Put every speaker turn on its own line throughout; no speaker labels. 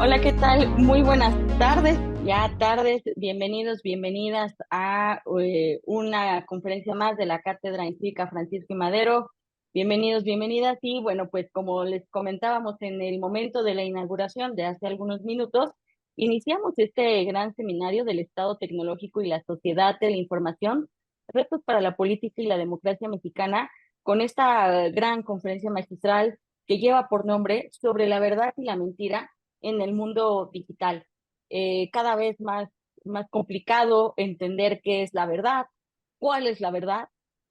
Hola, ¿qué tal? Muy buenas tardes, ya tardes, bienvenidos, bienvenidas a una conferencia más de la Cátedra Encíclica Francisco y Madero. Bienvenidos, bienvenidas. Y bueno, pues como les comentábamos en el momento de la inauguración de hace algunos minutos, iniciamos este gran seminario del Estado Tecnológico y la Sociedad de la Información, retos para la política y la democracia mexicana, con esta gran conferencia magistral que lleva por nombre Sobre la verdad y la mentira en el mundo digital. Cada vez más complicado entender qué es la verdad, cuál es la verdad.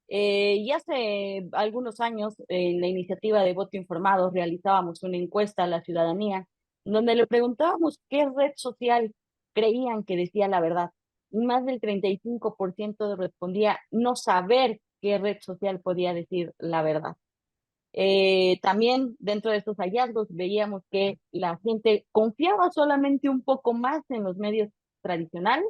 Y hace algunos años, en la iniciativa de Voto Informado, realizábamos una encuesta a la ciudadanía donde le preguntábamos qué red social creían que decía la verdad. Y más del 35% respondía no saber qué red social podía decir la verdad. También dentro de estos hallazgos veíamos que la gente confiaba solamente un poco más en los medios tradicionales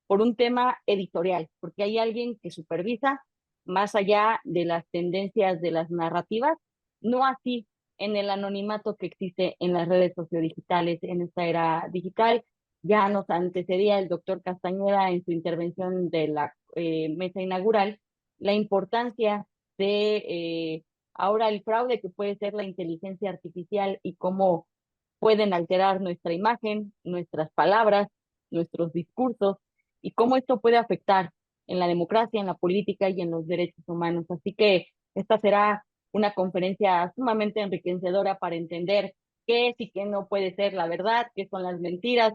por un tema editorial, porque hay alguien que supervisa más allá de las tendencias de las narrativas, no así en el anonimato que existe en las redes sociodigitales en esta era digital. Ya nos antecedía el doctor Castañeda en su intervención de la mesa inaugural la importancia de ahora el fraude que puede ser la inteligencia artificial y cómo pueden alterar nuestra imagen, nuestras palabras, nuestros discursos y cómo esto puede afectar en la democracia, en la política y en los derechos humanos. Así que esta será una conferencia sumamente enriquecedora para entender qué es y qué no puede ser la verdad, qué son las mentiras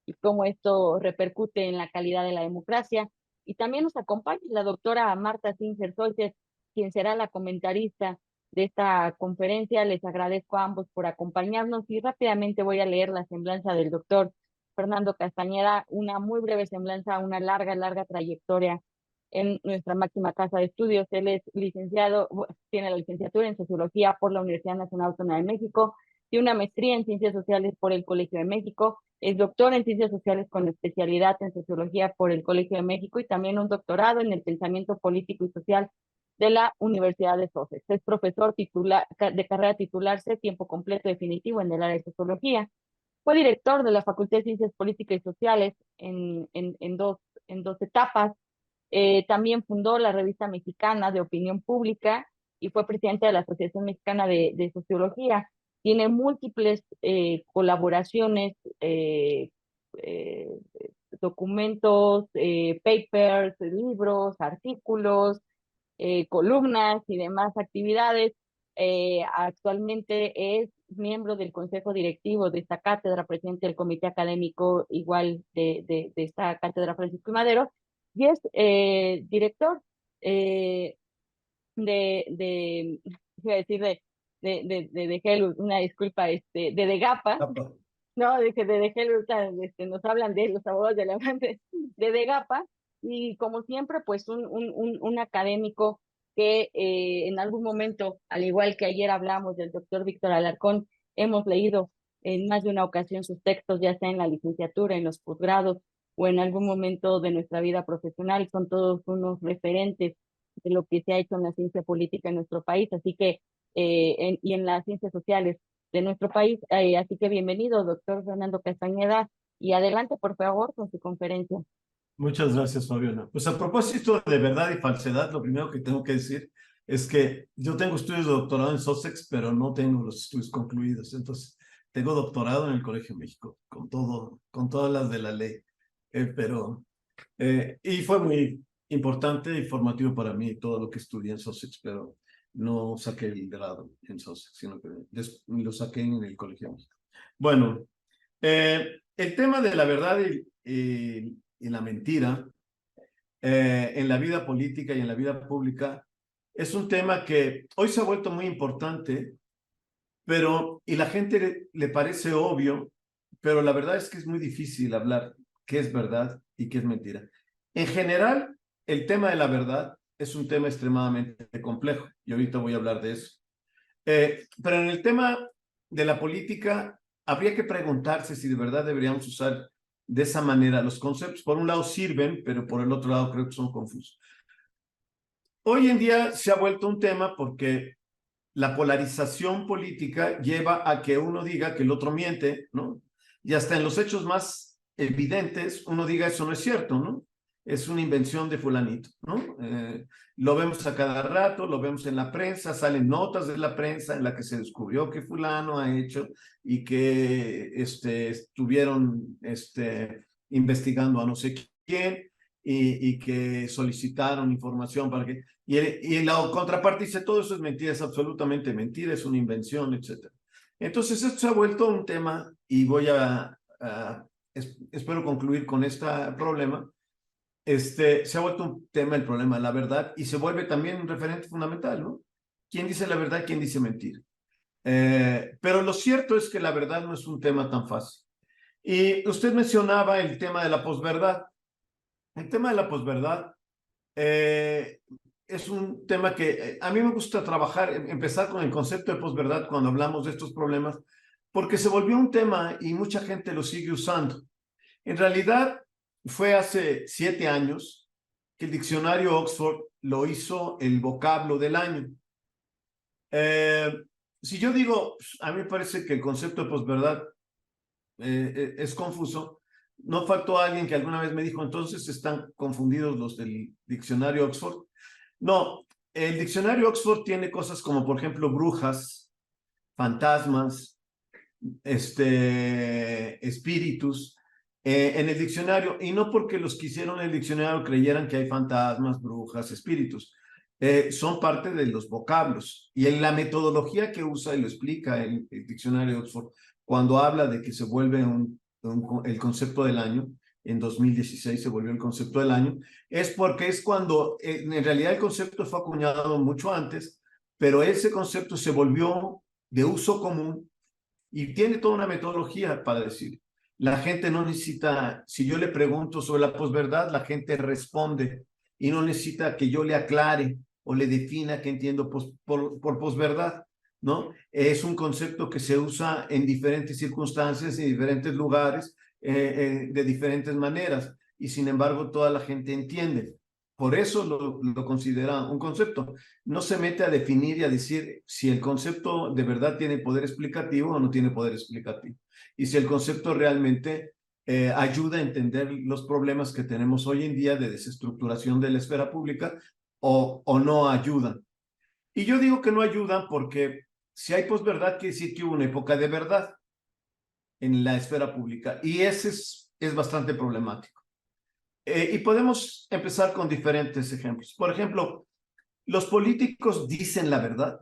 y cómo esto repercute en la calidad de la democracia. Y también nos acompaña la doctora Marta Singer Soltes, quien será la comentarista de esta conferencia. Les agradezco a ambos por acompañarnos y rápidamente voy a leer la semblanza del doctor Fernando Castañeda, una muy breve semblanza, una larga trayectoria en nuestra máxima casa de estudios. Él es licenciado, tiene la licenciatura en Sociología por la Universidad Nacional Autónoma de México, tiene una maestría en Ciencias Sociales por el Colegio de México, es doctor en Ciencias Sociales con especialidad en Sociología por el Colegio de México y también un doctorado en el pensamiento político y social de la Universidad de Sussex. Es profesor titular, de carrera titularse tiempo completo definitivo en el área de sociología. Fue director de la Facultad de Ciencias Políticas y Sociales en dos etapas. También fundó la Revista Mexicana de Opinión Pública y fue presidente de la Asociación Mexicana de Sociología. Tiene múltiples colaboraciones, eh, documentos, papers, libros, artículos, columnas y demás actividades. Actualmente es miembro del Consejo Directivo de esta cátedra, presidente del Comité Académico igual de esta cátedra Francisco y Madero, y es director eh, de, iba a decir de GELU, una disculpa, de DEGAPA,
Apa.
no, de GELU, nos hablan de los abogados de la de DEGAPA, y como siempre, pues un académico que en algún momento, al igual que ayer hablamos del doctor Víctor Alarcón, hemos leído en más de una ocasión sus textos, ya sea en la licenciatura, en los posgrados o en algún momento de nuestra vida profesional, son todos unos referentes de lo que se ha hecho en la ciencia política en nuestro país, así que, y en las ciencias sociales de nuestro país. Así que bienvenido, doctor Fernando Castañeda, y adelante, por favor, con su conferencia.
Muchas gracias, Fabiana. Pues a propósito de verdad y falsedad, lo primero que tengo que decir es que yo tengo estudios de doctorado en Sussex, pero no tengo los estudios concluidos. Entonces, tengo doctorado en el Colegio de México, con todo, con todas las de la ley. Y fue muy importante y formativo para mí todo lo que estudié en Sussex, pero no saqué el grado en Sussex, sino que lo saqué en el Colegio de México. Bueno, el tema de la verdad y la mentira en la vida política y en la vida pública es un tema que hoy se ha vuelto muy importante, pero y la gente le parece obvio, pero la verdad es que es muy difícil hablar qué es verdad y qué es mentira. En general, el tema de la verdad es un tema extremadamente complejo y ahorita voy a hablar de eso. Pero en el tema de la política, habría que preguntarse si de verdad deberíamos usar de esa manera los conceptos. Por un lado sirven, pero por el otro lado creo que son confusos. Hoy en día se ha vuelto un tema porque la polarización política lleva a que uno diga que el otro miente, ¿no? y hasta en los hechos más evidentes uno diga eso no es cierto, ¿no? Es una invención de fulanito, ¿no? Lo vemos a cada rato, lo vemos en la prensa, salen notas de la prensa en la que se descubrió que fulano ha hecho y que estuvieron investigando a no sé quién y que solicitaron información para que... Y la contraparte dice, todo eso es mentira, es absolutamente mentira, es una invención, etcétera. Entonces esto se ha vuelto un tema y voy espero concluir con este problema. Se ha vuelto un tema el problema de la verdad y se vuelve también un referente fundamental, ¿no? ¿Quién dice la verdad? ¿Quién dice mentira? Pero lo cierto es que la verdad no es un tema tan fácil. Y usted mencionaba el tema de la posverdad. El tema de la posverdad es un tema que a mí me gusta trabajar, empezar con el concepto de posverdad cuando hablamos de estos problemas, porque se volvió un tema y mucha gente lo sigue usando. En realidad, fue hace 7 años que el diccionario Oxford lo hizo el vocablo del año. Si yo digo, a mí me parece que el concepto de posverdad es confuso, no faltó alguien que alguna vez me dijo, entonces están confundidos los del diccionario Oxford. No, el diccionario Oxford tiene cosas como, por ejemplo, brujas, fantasmas, espíritus en el diccionario, y no porque los que hicieron el diccionario creyeran que hay fantasmas, brujas, espíritus. Son parte de los vocablos y en la metodología que usa y lo explica el diccionario de Oxford cuando habla de que se vuelve el concepto del año. En 2016 se volvió el concepto del año, es porque es cuando en realidad el concepto fue acuñado mucho antes, pero ese concepto se volvió de uso común y tiene toda una metodología para decir. La gente no necesita, si yo le pregunto sobre la posverdad, la gente responde y no necesita que yo le aclare o le defina qué entiendo por posverdad, ¿no? Es un concepto que se usa en diferentes circunstancias, en diferentes lugares, de diferentes maneras, y sin embargo toda la gente entiende. Por eso lo considera un concepto. No se mete a definir y a decir si el concepto de verdad tiene poder explicativo o no tiene poder explicativo. Y si el concepto realmente ayuda a entender los problemas que tenemos hoy en día de desestructuración de la esfera pública o no ayudan. Y yo digo que no ayudan porque si hay posverdad, quiere decir que hubo una época de verdad en la esfera pública. Y ese es bastante problemático. Y podemos empezar con diferentes ejemplos. Por ejemplo, ¿los políticos dicen la verdad?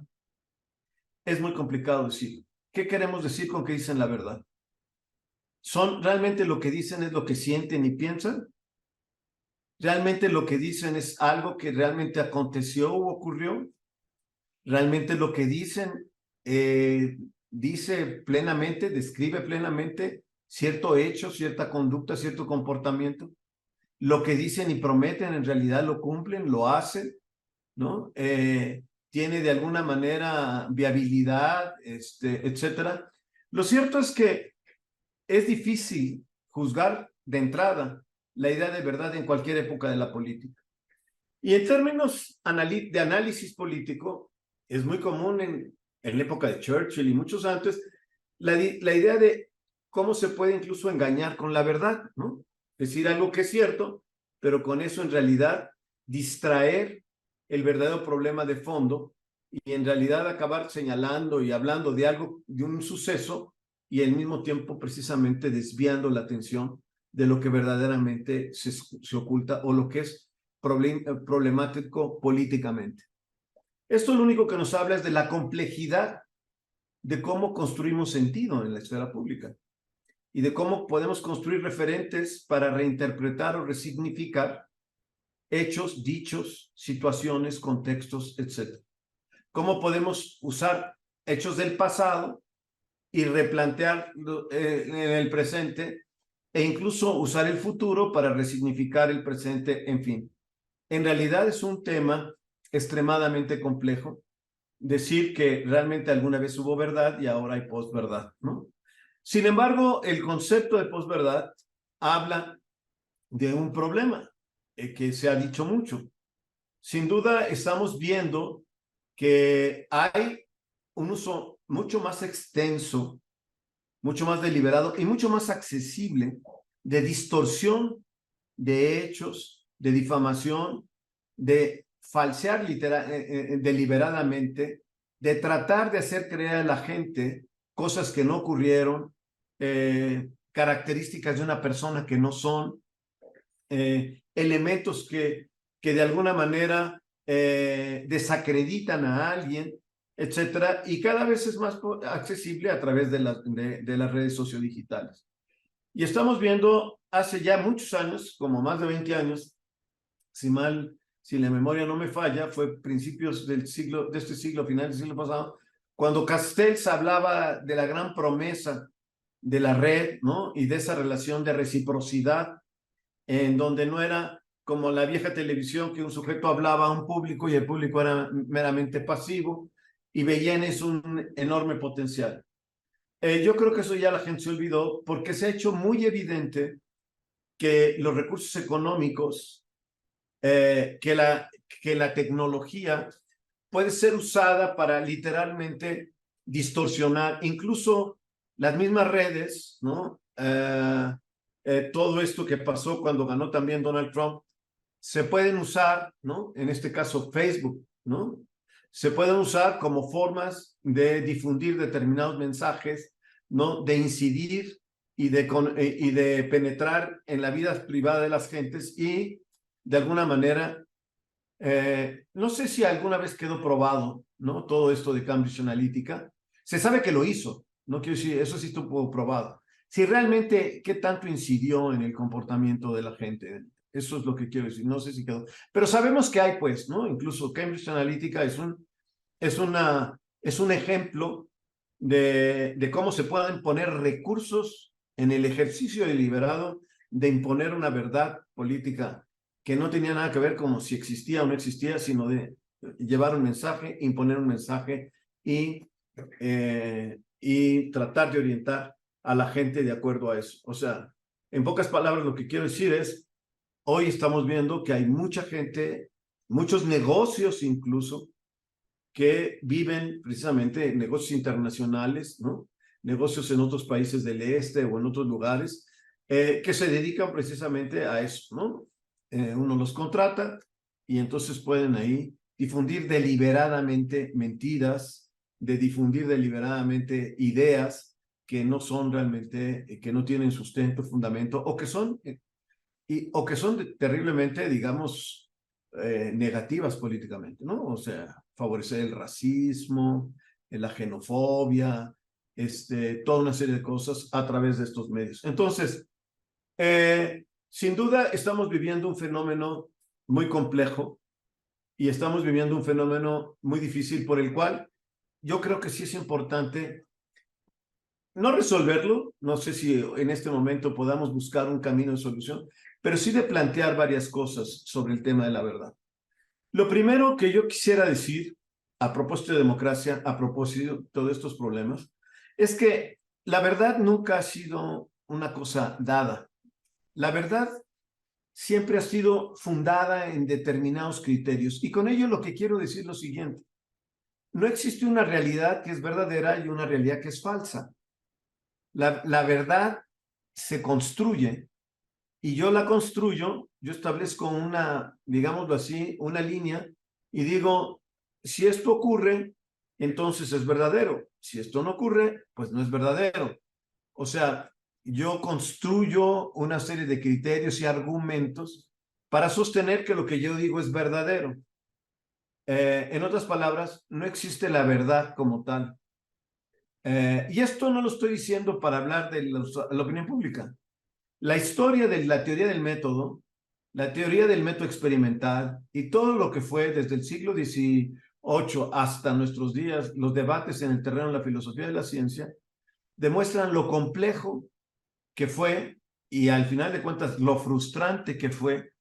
Es muy complicado decir. ¿Qué queremos decir con que dicen la verdad? ¿Son realmente lo que dicen es lo que sienten y piensan? ¿Realmente lo que dicen es algo que realmente aconteció o ocurrió? ¿Realmente lo que dicen dice plenamente, describe plenamente cierto hecho, cierta conducta, cierto comportamiento? ¿Lo que dicen y prometen en realidad lo cumplen, lo hacen? ¿No? Tiene de alguna manera viabilidad, etcétera. Lo cierto es que es difícil juzgar de entrada la idea de verdad en cualquier época de la política. Y en términos de análisis político, es muy común en la época de Churchill y muchos antes, la idea de cómo se puede incluso engañar con la verdad, ¿no? Decir algo que es cierto, pero con eso en realidad distraer el verdadero problema de fondo y en realidad acabar señalando y hablando de algo, de un suceso y al mismo tiempo precisamente desviando la atención de lo que verdaderamente se oculta o lo que es problemático políticamente. Esto lo único que nos habla es de la complejidad de cómo construimos sentido en la esfera pública y de cómo podemos construir referentes para reinterpretar o resignificar hechos, dichos, situaciones, contextos, etc. Cómo podemos usar hechos del pasado y replantear en el presente e incluso usar el futuro para resignificar el presente, en fin. En realidad es un tema extremadamente complejo decir que realmente alguna vez hubo verdad y ahora hay posverdad, ¿no? Sin embargo, el concepto de posverdad habla de un problema que se ha dicho mucho. Sin duda estamos viendo que hay un uso mucho más extenso mucho más deliberado y mucho más accesible de distorsión de hechos, de difamación, de falsear deliberadamente, de tratar de hacer creer a la gente cosas que no ocurrieron, características de una persona que no son, elementos que de alguna manera desacreditan a alguien, etcétera, y cada vez es más accesible a través de las redes sociodigitales. Y estamos viendo hace ya muchos años, como más de 20 años, si la memoria no me falla, fue principios de este siglo, final del siglo pasado, cuando Castells hablaba de la gran promesa de la red, ¿no? Y de esa relación de reciprocidad, en donde no era como la vieja televisión, que un sujeto hablaba a un público y el público era meramente pasivo, y veía en eso un enorme potencial. Yo creo que eso ya la gente se olvidó, porque se ha hecho muy evidente que los recursos económicos, que la tecnología puede ser usada para literalmente distorsionar, incluso las mismas redes, ¿no? Todo esto que pasó cuando ganó también Donald Trump, se pueden usar, ¿no? En este caso Facebook, ¿no? Se pueden usar como formas de difundir determinados mensajes, ¿no? De incidir y de penetrar en la vida privada de las gentes y, de alguna manera, no sé si alguna vez quedó probado, ¿no? Todo esto de Cambridge Analytica. Se sabe que lo hizo, no quiero decir, eso sí estuvo probado. Si realmente, ¿qué tanto incidió en el comportamiento de la gente? Eso es lo que quiero decir, no sé si quedó. Pero sabemos que hay, pues, ¿no? Incluso Cambridge Analytica es un ejemplo de cómo se pueden poner recursos en el ejercicio deliberado de imponer una verdad política que no tenía nada que ver como si existía o no existía, sino de llevar un mensaje, imponer un mensaje y tratar de orientar a la gente de acuerdo a eso. O sea, en pocas palabras, lo que quiero decir es, hoy estamos viendo que hay mucha gente, muchos negocios incluso, que viven precisamente negocios internacionales, ¿no? Negocios en otros países del este o en otros lugares, que se dedican precisamente a eso, ¿no? Uno los contrata y entonces pueden ahí difundir deliberadamente mentiras, de difundir deliberadamente ideas que no son realmente, que no tienen sustento, fundamento, o que son terriblemente, digamos, negativas políticamente, ¿no? O sea, favorecer el racismo, la xenofobia, toda una serie de cosas a través de estos medios. Entonces, sin duda estamos viviendo un fenómeno muy complejo y estamos viviendo un fenómeno muy difícil por el cual yo creo que sí es importante no resolverlo, no sé si en este momento podamos buscar un camino de solución, pero sí de plantear varias cosas sobre el tema de la verdad. Lo primero que yo quisiera decir, a propósito de democracia, a propósito de estos problemas, es que la verdad nunca ha sido una cosa dada. La verdad siempre ha sido fundada en determinados criterios. Y con ello lo que quiero decir es lo siguiente. No existe una realidad que es verdadera y una realidad que es falsa. La verdad se construye y yo la construyo, yo establezco una, digámoslo así, una línea y digo, si esto ocurre, entonces es verdadero. Si esto no ocurre, pues no es verdadero. O sea, yo construyo una serie de criterios y argumentos para sostener que lo que yo digo es verdadero. En otras palabras, no existe la verdad como tal. Y esto no lo estoy diciendo para hablar de la opinión pública. La historia de la teoría del método, la teoría del método experimental y todo lo que fue desde el siglo XVIII hasta nuestros días, los debates en el terreno de la filosofía de la ciencia, demuestran lo complejo que fue y al final de cuentas lo frustrante que fue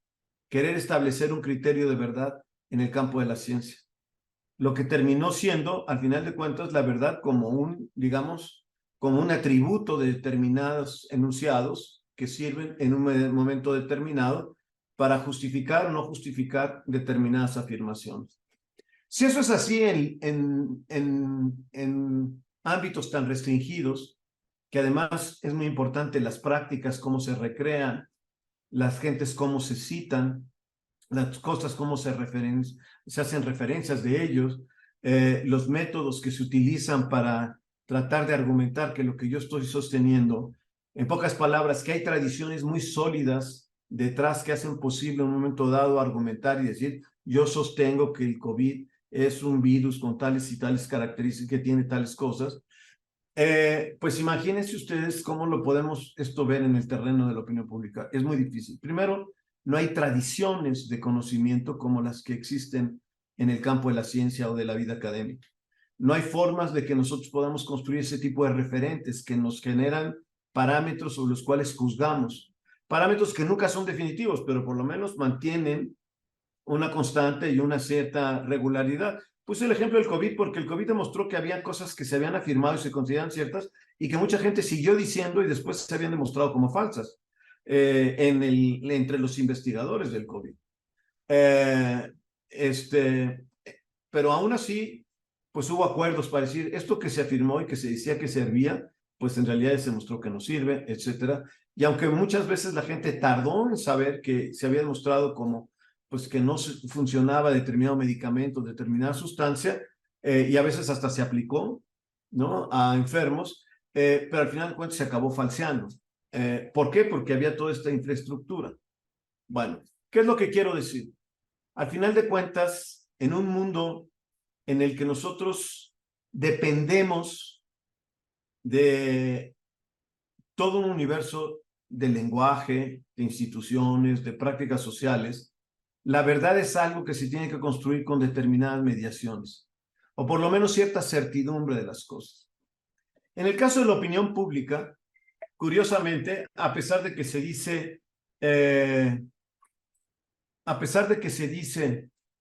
querer establecer un criterio de verdad en el campo de la ciencia. Lo que terminó siendo, al final de cuentas, la verdad como digamos, como un atributo de determinados enunciados que sirven en un momento determinado para justificar o no justificar determinadas afirmaciones. Si eso es así en ámbitos tan restringidos, que además es muy importante las prácticas, cómo se recrean, las gentes cómo se citan, las cosas cómo se hacen referencias de ellos, los métodos que se utilizan para tratar de argumentar que lo que yo estoy sosteniendo, en pocas palabras, que hay tradiciones muy sólidas detrás que hacen posible en un momento dado argumentar y decir, yo sostengo que el COVID es un virus con tales y tales características, que tiene tales cosas. Pues imagínense ustedes cómo lo podemos esto ver en el terreno de la opinión pública. Es muy difícil. Primero, no hay tradiciones de conocimiento como las que existen en el campo de la ciencia o de la vida académica. No hay formas de que nosotros podamos construir ese tipo de referentes que nos generan parámetros sobre los cuales juzgamos. Parámetros que nunca son definitivos, pero por lo menos mantienen una constante y una cierta regularidad. Puse el ejemplo del COVID porque el COVID demostró que había cosas que se habían afirmado y se consideran ciertas y que mucha gente siguió diciendo y después se habían demostrado como falsas entre los investigadores del COVID. Pero aún así, pues hubo acuerdos para decir esto que se afirmó y que se decía que servía, pues en realidad se demostró que no sirve, etcétera. Y aunque muchas veces la gente tardó en saber que se había demostrado como pues que no funcionaba determinado medicamento, determinada sustancia, y a veces hasta se aplicó, ¿no?, a enfermos, pero al final de cuentas se acabó falseando. ¿Por qué? Porque había toda esta infraestructura. Bueno, ¿qué es lo que quiero decir? Al final de cuentas, en un mundo en el que nosotros dependemos de todo un universo de lenguaje, de instituciones, de prácticas sociales, la verdad es algo que se tiene que construir con determinadas mediaciones, o por lo menos cierta certidumbre de las cosas. En el caso de la opinión pública, curiosamente, a pesar de que se dice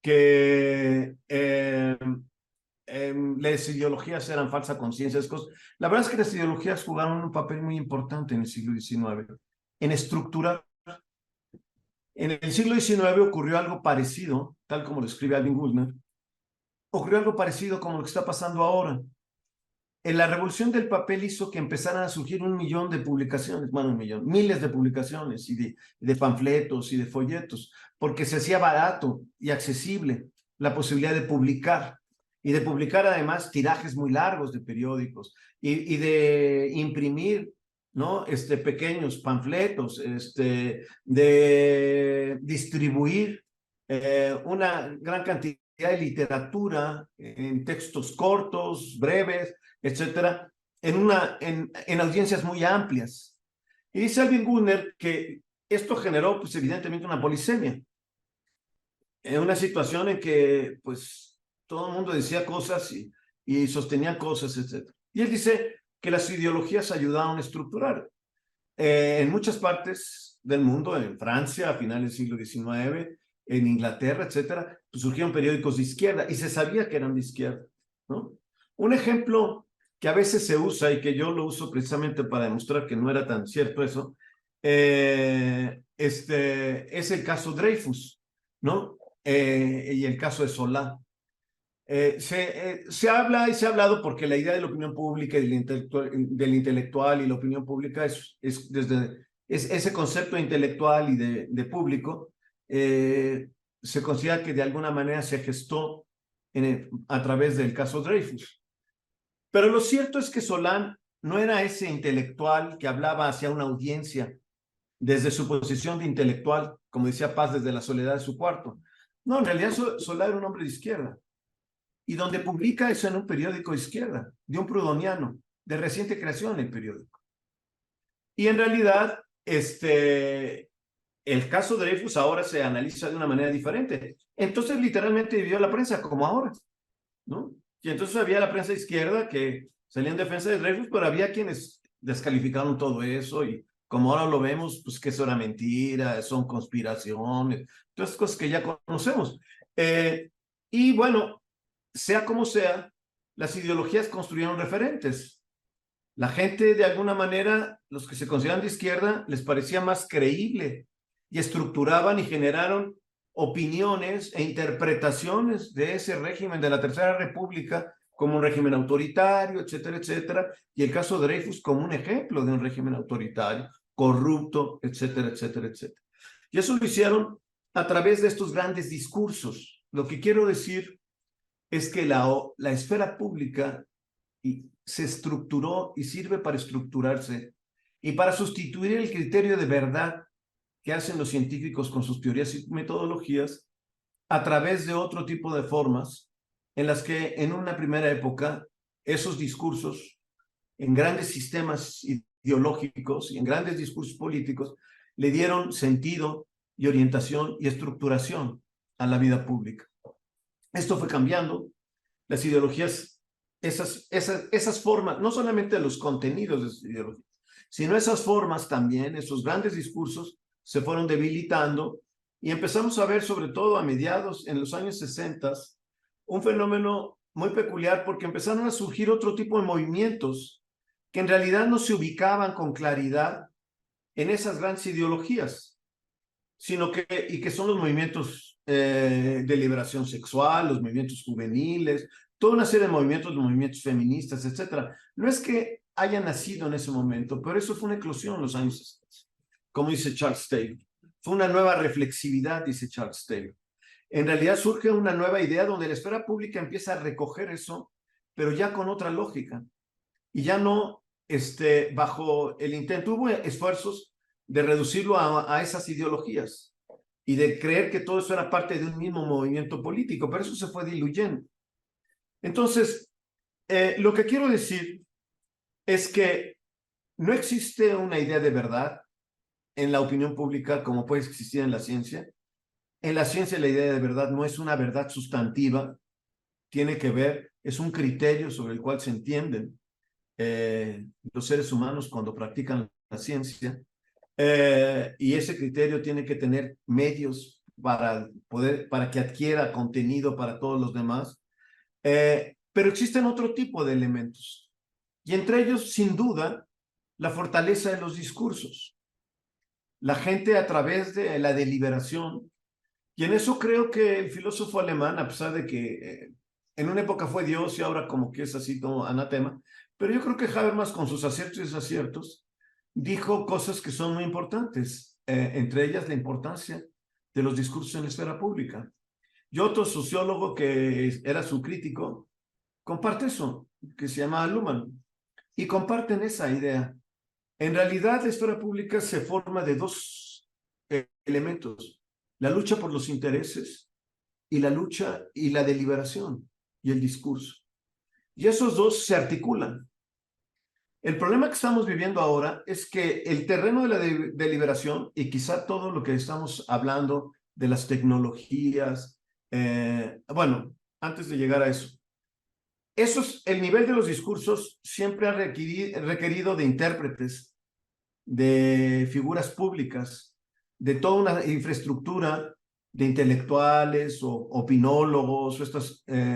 que las ideologías eran falsa conciencia, la verdad es que las ideologías jugaron un papel muy importante en el siglo XIX, en estructurar. En el siglo XIX ocurrió algo parecido, tal como lo escribe Alvin Gulner, ocurrió algo parecido como lo que está pasando ahora. En la revolución del papel hizo que empezaran a surgir 1 millón de publicaciones, bueno, 1 millón, miles de publicaciones y de panfletos y de folletos, porque se hacía barato y accesible la posibilidad de publicar, y de publicar además tirajes muy largos de periódicos, y de imprimir, ¿no?, pequeños panfletos, de distribuir una gran cantidad de literatura en textos cortos, breves, etcétera, en audiencias muy amplias. Y dice Alvin Gulner que esto generó, pues evidentemente, una polisemia, en una situación en que, pues, todo el mundo decía cosas y sostenía cosas, etcétera. Y él dice que las ideologías ayudaron a estructurar. En muchas partes del mundo, en Francia a finales del siglo XIX, en Inglaterra, etcétera, pues surgieron periódicos de izquierda y se sabía que eran de izquierda, ¿no? Un ejemplo que a veces se usa y que yo lo uso precisamente para demostrar que no era tan cierto eso, es el caso Dreyfus, ¿no? Y el caso de Solá. Se habla y se ha hablado porque la idea de la opinión pública y del intelectual y la opinión pública es ese concepto intelectual y de público, se considera que de alguna manera se gestó a través del caso Dreyfus. Pero lo cierto es que Solá no era ese intelectual que hablaba hacia una audiencia desde su posición de intelectual, como decía Paz, desde la soledad de su cuarto. No, en realidad Solá era un hombre de izquierda. Y donde publica eso en un periódico de izquierda, de un proudhoniano, de reciente creación el periódico. Y en realidad, el caso Dreyfus ahora se analiza de una manera diferente. Entonces, literalmente vivió la prensa como ahora, ¿no? Y entonces había la prensa izquierda que salía en defensa de Dreyfus, pero había quienes descalificaron todo eso y como ahora lo vemos, pues que eso era mentira, son conspiraciones, todas cosas que ya conocemos. Y bueno, sea como sea, las ideologías construyeron referentes. La gente, de alguna manera, los que se consideran de izquierda, les parecía más creíble y estructuraban y generaron opiniones e interpretaciones de ese régimen de la Tercera República como un régimen autoritario, etcétera, etcétera, y el caso de Dreyfus como un ejemplo de un régimen autoritario, corrupto, etcétera, etcétera, etcétera. Y eso lo hicieron a través de estos grandes discursos. Lo que quiero decir es que la esfera pública se estructuró y sirve para estructurarse y para sustituir el criterio de verdad que hacen los científicos con sus teorías y metodologías a través de otro tipo de formas en las que en una primera época esos discursos en grandes sistemas ideológicos y en grandes discursos políticos le dieron sentido y orientación y estructuración a la vida pública. Esto fue cambiando, las ideologías, esas formas, no solamente los contenidos de sus ideologías, sino esas formas también, esos grandes discursos se fueron debilitando y empezamos a ver, sobre todo a mediados, en los años 60, un fenómeno muy peculiar porque empezaron a surgir otro tipo de movimientos que en realidad no se ubicaban con claridad en esas grandes ideologías, sino que son los movimientos de liberación sexual, los movimientos juveniles, toda una serie de movimientos, los movimientos feministas, etcétera. No es que haya nacido en ese momento, pero eso fue una eclosión en los años 60, como dice Charles Taylor. Fue una nueva reflexividad, dice Charles Taylor. En realidad surge una nueva idea donde la esfera pública empieza a recoger eso, pero ya con otra lógica. Y ya no bajo el intento, hubo esfuerzos de reducirlo a esas ideologías y de creer que todo eso era parte de un mismo movimiento político, pero eso se fue diluyendo. Entonces, lo que quiero decir es que no existe una idea de verdad en la opinión pública como puede existir en la ciencia. En la ciencia la idea de verdad no es una verdad sustantiva, tiene que ver, es un criterio sobre el cual se entienden los seres humanos cuando practican la ciencia, y ese criterio tiene que tener medios para que adquiera contenido para todos los demás, pero existen otro tipo de elementos, y entre ellos, sin duda, la fortaleza de los discursos. La gente a través de la deliberación, y en eso creo que el filósofo alemán, a pesar de que en una época fue Dios y ahora como que es así todo anatema, pero yo creo que Habermas con sus aciertos y desaciertos dijo cosas que son muy importantes, entre ellas la importancia de los discursos en la esfera pública. Y otro sociólogo que era su crítico comparte eso, que se llama Luhmann, y comparten esa idea. En realidad, la esfera pública se forma de dos elementos: la lucha por los intereses y la lucha y la deliberación y el discurso. Y esos dos se articulan. El problema que estamos viviendo ahora es que el terreno de la deliberación, y quizá todo lo que estamos hablando de las tecnologías, bueno, antes de llegar a eso, el nivel de los discursos siempre ha requerido de intérpretes, de figuras públicas, de toda una infraestructura de intelectuales o opinólogos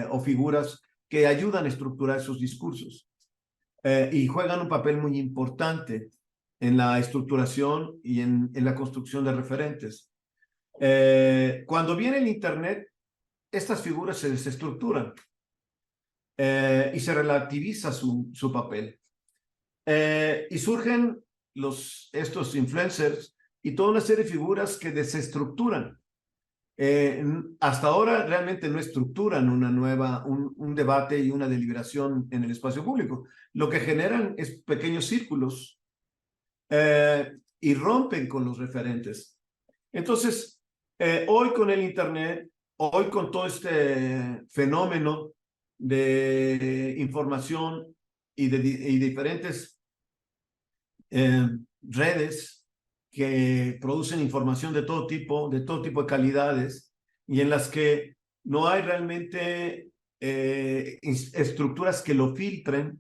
o figuras que ayudan a estructurar esos discursos, y juegan un papel muy importante en la estructuración y en la construcción de referentes. Cuando viene el Internet, estas figuras se desestructuran y se relativiza su papel. Y surgen estos influencers y toda una serie de figuras que desestructuran. Hasta ahora realmente no estructuran un debate y una deliberación en el espacio público. Lo que generan es pequeños círculos y rompen con los referentes. Entonces, hoy con el Internet, hoy con todo este fenómeno de información y diferentes redes que producen información de todo tipo de calidades, y en las que no hay realmente estructuras que lo filtren,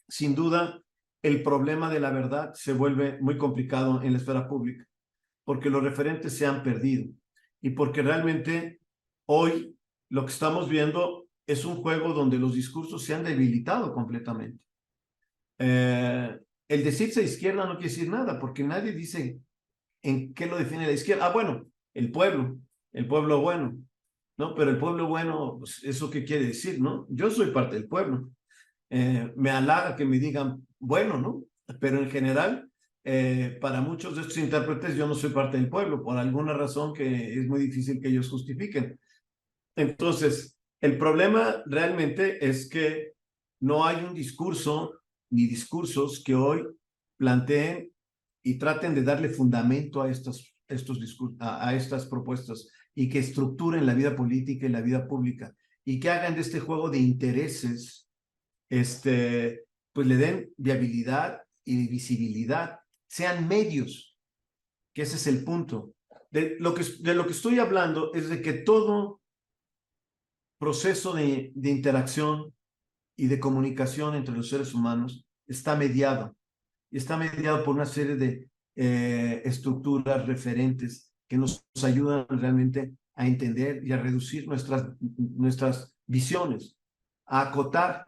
sin duda el problema de la verdad se vuelve muy complicado en la esfera pública, porque los referentes se han perdido y porque realmente hoy lo que estamos viendo es un juego donde los discursos se han debilitado completamente. El decirse izquierda no quiere decir nada, porque nadie dice en qué lo define la izquierda. Bueno, el pueblo bueno. ¿no? Pero el pueblo bueno, pues, ¿eso qué quiere decir, no? Yo soy parte del pueblo. Me halaga que me digan, bueno, ¿no? Pero en general, para muchos de estos intérpretes, yo no soy parte del pueblo, por alguna razón que es muy difícil que ellos justifiquen. Entonces, el problema realmente es que no hay un discurso ni discursos que hoy planteen y traten de darle fundamento a a estas propuestas y que estructuren la vida política y la vida pública y que hagan de este juego de intereses, pues le den viabilidad y visibilidad, sean medios, que ese es el punto. De lo que estoy hablando es de que todo proceso de interacción y de comunicación entre los seres humanos está mediado. Y está mediado por una serie de estructuras referentes que nos ayudan realmente a entender y a reducir nuestras visiones, a acotar,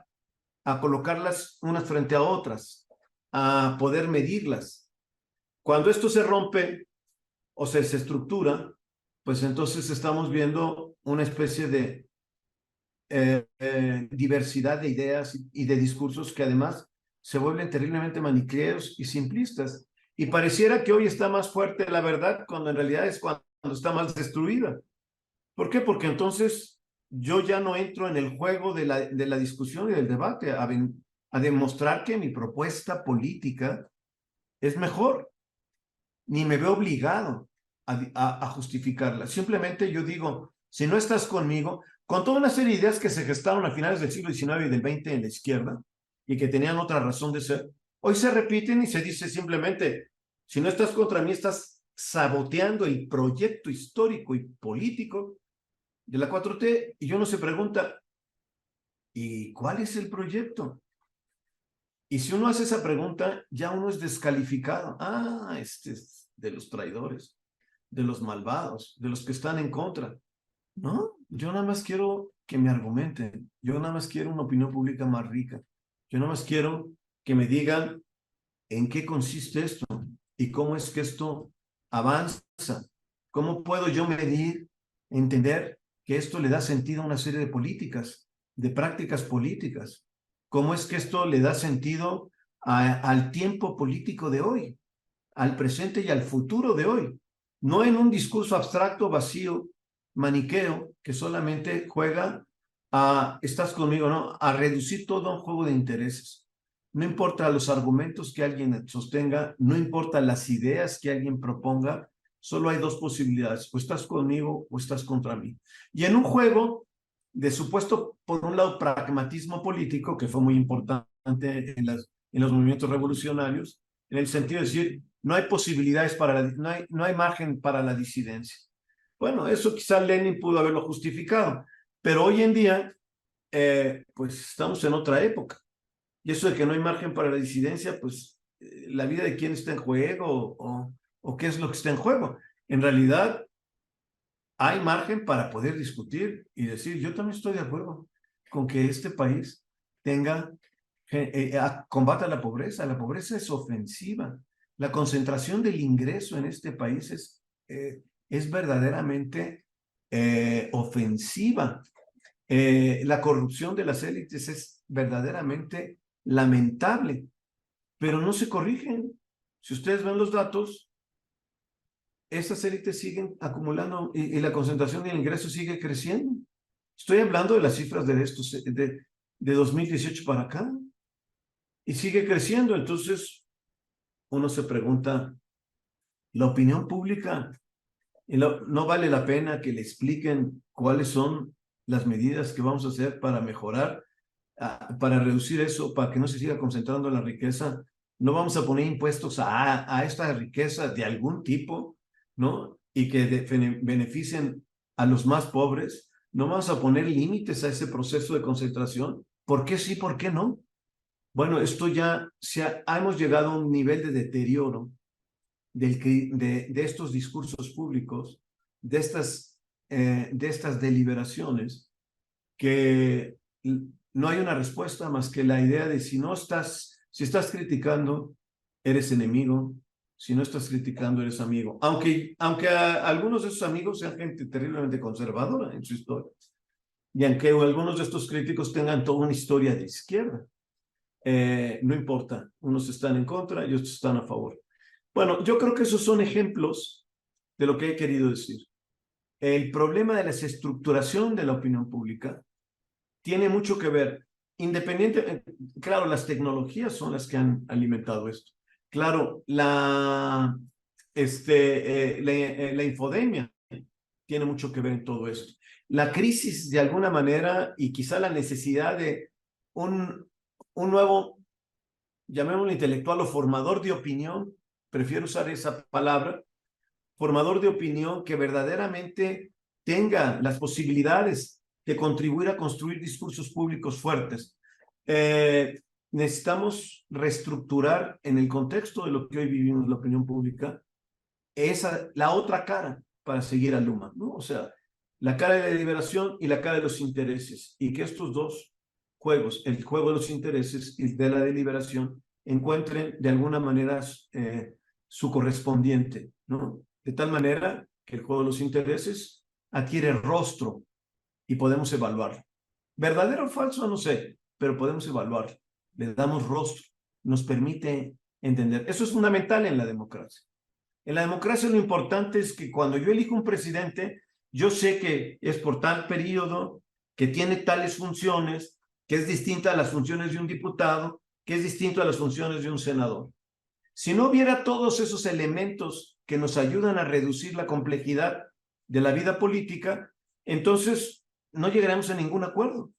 a colocarlas unas frente a otras, a poder medirlas. Cuando esto se rompe o se desestructura, pues entonces estamos viendo una especie de diversidad de ideas y de discursos que además se vuelven terriblemente maniqueos y simplistas. Y pareciera que hoy está más fuerte la verdad cuando en realidad es cuando está más destruida. ¿Por qué? Porque entonces yo ya no entro en el juego de la discusión y del debate a demostrar que mi propuesta política es mejor, ni me veo obligado a justificarla. Simplemente yo digo, si no estás conmigo, con toda una serie de ideas que se gestaron a finales del siglo XIX y del XX en la izquierda y que tenían otra razón de ser, hoy se repiten y se dice simplemente, si no estás contra mí, estás saboteando el proyecto histórico y político de la 4T, y uno se pregunta, ¿y cuál es el proyecto? Y si uno hace esa pregunta, ya uno es descalificado. Ah, este es de los traidores, de los malvados, de los que están en contra. No, yo nada más quiero que me argumenten. Yo nada más quiero una opinión pública más rica. Yo nada más quiero que me digan en qué consiste esto y cómo es que esto avanza. ¿Cómo puedo yo medir, entender que esto le da sentido a una serie de políticas, de prácticas políticas? ¿Cómo es que esto le da sentido al tiempo político de hoy, al presente y al futuro de hoy? No en un discurso abstracto, vacío, maniqueo, que solamente juega estás conmigo, ¿no? A reducir todo a un juego de intereses. No importa los argumentos que alguien sostenga, no importa las ideas que alguien proponga, solo hay dos posibilidades, o estás conmigo o estás contra mí. Y en un juego de supuesto, por un lado, pragmatismo político, que fue muy importante en los movimientos revolucionarios, en el sentido de decir, no hay posibilidades no hay margen para la disidencia. Bueno, eso quizá Lenin pudo haberlo justificado, pero hoy en día, pues estamos en otra época. Y eso de que no hay margen para la disidencia, pues la vida de quién está en juego o qué es lo que está en juego. En realidad, hay margen para poder discutir y decir, yo también estoy de acuerdo con que este país tenga, combata la pobreza. La pobreza es ofensiva. La concentración del ingreso en este país es verdaderamente ofensiva. La corrupción de las élites es verdaderamente lamentable, pero no se corrigen. Si ustedes ven los datos, estas élites siguen acumulando y la concentración del ingreso sigue creciendo. Estoy hablando de las cifras de 2018 para acá y sigue creciendo. Entonces, uno se pregunta, ¿la opinión pública no vale la pena que le expliquen cuáles son las medidas que vamos a hacer para mejorar, para reducir eso, para que no se siga concentrando la riqueza? No vamos a poner impuestos a esta riqueza de algún tipo, ¿no? Y que beneficien a los más pobres. No vamos a poner límites a ese proceso de concentración. ¿Por qué sí, por qué no? Bueno, esto ya hemos llegado a un nivel de deterioro de estos discursos públicos, de estas deliberaciones, que no hay una respuesta más que la idea de si estás criticando, eres enemigo. Si no estás criticando, eres amigo. Aunque algunos de esos amigos sean gente terriblemente conservadora en su historia. Y aunque algunos de estos críticos tengan toda una historia de izquierda. No importa, unos están en contra y otros están a favor. Bueno, yo creo que esos son ejemplos de lo que he querido decir. El problema de la desestructuración de la opinión pública tiene mucho que ver, claro, las tecnologías son las que han alimentado esto. Claro, la infodemia tiene mucho que ver en todo esto. La crisis, de alguna manera, y quizá la necesidad de un nuevo, llamémoslo intelectual o formador de opinión, prefiero usar esa palabra, formador de opinión que verdaderamente tenga las posibilidades de contribuir a construir discursos públicos fuertes. Necesitamos reestructurar en el contexto de lo que hoy vivimos la opinión pública, la otra cara para seguir a Luma, ¿no? O sea, la cara de la liberación y la cara de los intereses, y que estos dos juegos, el juego de los intereses y de la deliberación, encuentren de alguna manera su correspondiente, ¿no? De tal manera que el juego de los intereses adquiere rostro y podemos evaluarlo. ¿Verdadero o falso? No sé, pero podemos evaluarlo. Le damos rostro, nos permite entender. Eso es fundamental en la democracia. En la democracia lo importante es que cuando yo elijo un presidente, yo sé que es por tal periodo, que tiene tales funciones, que es distinta a las funciones de un diputado, que es distinto a las funciones de un senador. Si no hubiera todos esos elementos que nos ayudan a reducir la complejidad de la vida política, entonces no llegaremos a ningún acuerdo,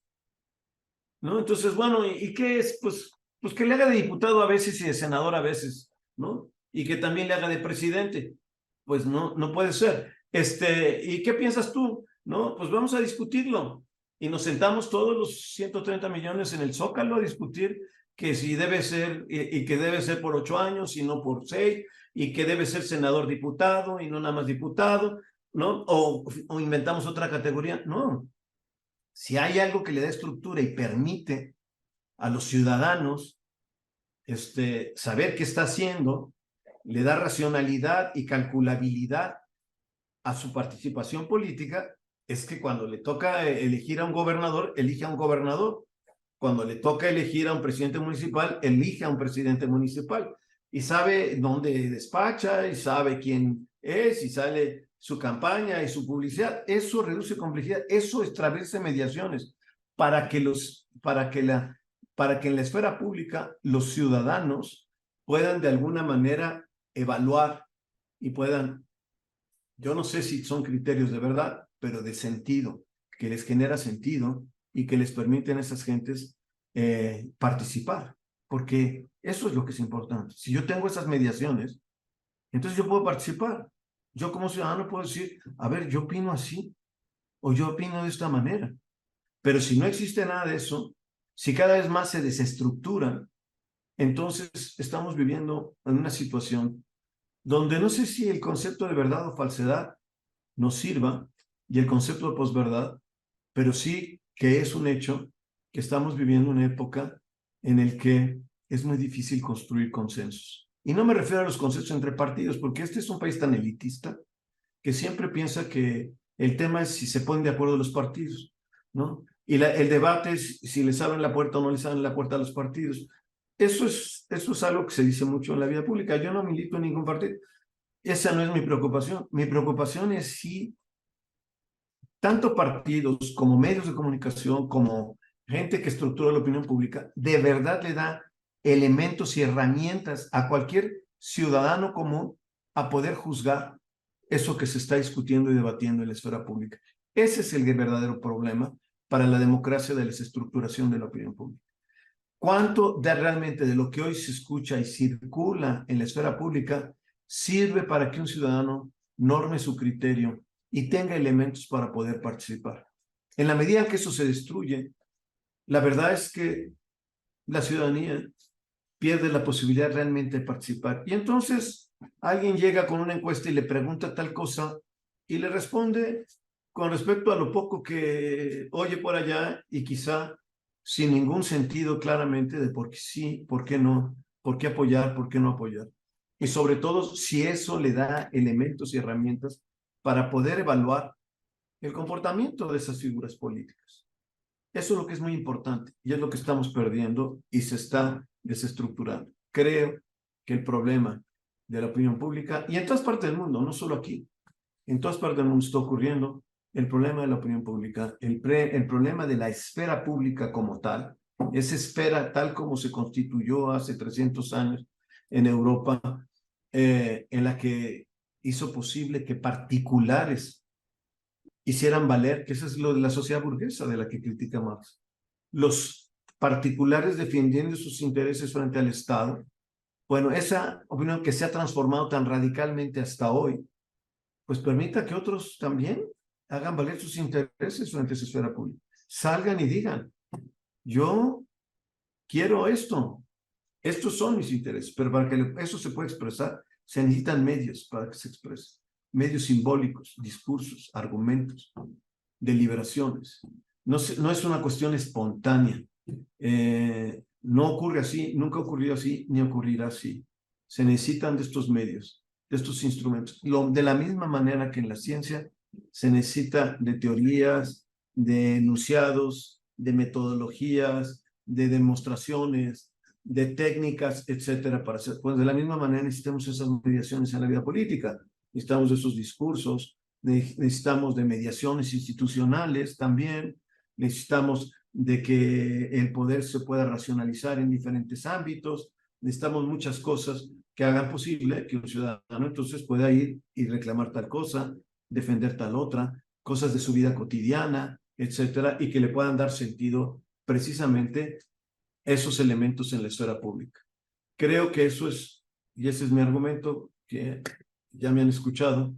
¿no? Entonces, bueno, ¿y qué es? Pues que le haga de diputado a veces y de senador a veces, ¿no? Y que también le haga de presidente. Pues no puede ser. ¿Y qué piensas tú? No, pues vamos a discutirlo. Y nos sentamos todos los 130 millones en el Zócalo a discutir que si debe ser, y que debe ser por 8 años y no por 6, y que debe ser senador diputado y no nada más diputado, ¿no? O inventamos otra categoría. No. Si hay algo que le da estructura y permite a los ciudadanos saber qué está haciendo, le da racionalidad y calculabilidad a su participación política, es que cuando le toca elegir a un gobernador, elige a un gobernador. Cuando le toca elegir a un presidente municipal, elige a un presidente municipal. Y sabe dónde despacha, y sabe quién es, y sale su campaña y su publicidad. Eso reduce complejidad, eso establece mediaciones para que en la esfera pública los ciudadanos puedan de alguna manera evaluar y puedan, yo no sé si son criterios de verdad, pero de sentido, que les genera sentido y que les permiten a esas gentes participar, porque eso es lo que es importante. Si yo tengo esas mediaciones, entonces yo puedo participar. Yo como ciudadano puedo decir, a ver, yo opino así o yo opino de esta manera. Pero si no existe nada de eso, si cada vez más se desestructura, entonces estamos viviendo en una situación donde no sé si el concepto de verdad o falsedad nos sirva y el concepto de posverdad, pero sí que es un hecho que estamos viviendo una época en el que es muy difícil construir consensos. Y no me refiero a los consensos entre partidos, porque este es un país tan elitista que siempre piensa que el tema es si se ponen de acuerdo los partidos, ¿no? Y el debate es si les abren la puerta o no les abren la puerta a los partidos. Eso es algo que se dice mucho en la vida pública. Yo no milito en ningún partido. Esa no es mi preocupación. Mi preocupación es si tanto partidos como medios de comunicación, como gente que estructura la opinión pública, de verdad le da elementos y herramientas a cualquier ciudadano común a poder juzgar eso que se está discutiendo y debatiendo en la esfera pública. Ese es el verdadero problema para la democracia de la desestructuración de la opinión pública. ¿Cuánto realmente de lo que hoy se escucha y circula en la esfera pública sirve para que un ciudadano norme su criterio y tenga elementos para poder participar? En la medida en que eso se destruye, la verdad es que la ciudadanía pierde la posibilidad realmente de participar. Y entonces alguien llega con una encuesta y le pregunta tal cosa y le responde con respecto a lo poco que oye por allá y quizá sin ningún sentido claramente de por qué sí, por qué no, por qué apoyar, por qué no apoyar. y sobre todo si eso le da elementos y herramientas para poder evaluar el comportamiento de esas figuras políticas. Eso es lo que es muy importante y es lo que estamos perdiendo y se está desestructurando. Creo que el problema de la opinión pública, y en todas partes del mundo, no solo aquí, en todas partes del mundo está ocurriendo el problema de la opinión pública, el problema de la esfera pública como tal, esa esfera tal como se constituyó hace 300 años en Europa, en la que hizo posible que particulares hicieran valer, que eso es lo de la sociedad burguesa de la que critica Marx, los particulares defendiendo sus intereses frente al Estado. Bueno, esa opinión que se ha transformado tan radicalmente hasta hoy, pues permita que otros también hagan valer sus intereses frente a esa esfera pública. Salgan y digan, yo quiero esto, estos son mis intereses, pero para que eso se pueda expresar, se necesitan medios para que se exprese. Medios simbólicos, discursos, argumentos, deliberaciones. No es una cuestión espontánea. No ocurre así, nunca ocurrió así, ni ocurrirá así. Se necesitan de estos medios, de estos instrumentos. De la misma manera que en la ciencia se necesita de teorías, de enunciados, de metodologías, de demostraciones, de técnicas, etcétera, para hacer. Pues de la misma manera necesitamos esas mediaciones en la vida política. Necesitamos de esos discursos, necesitamos de mediaciones institucionales también, necesitamos de que el poder se pueda racionalizar en diferentes ámbitos, necesitamos muchas cosas que hagan posible que un ciudadano entonces pueda ir y reclamar tal cosa, defender tal otra, cosas de su vida cotidiana, etcétera, y que le puedan dar sentido precisamente esos elementos en la esfera pública. Creo que eso es, y ese es mi argumento, que ya me han escuchado,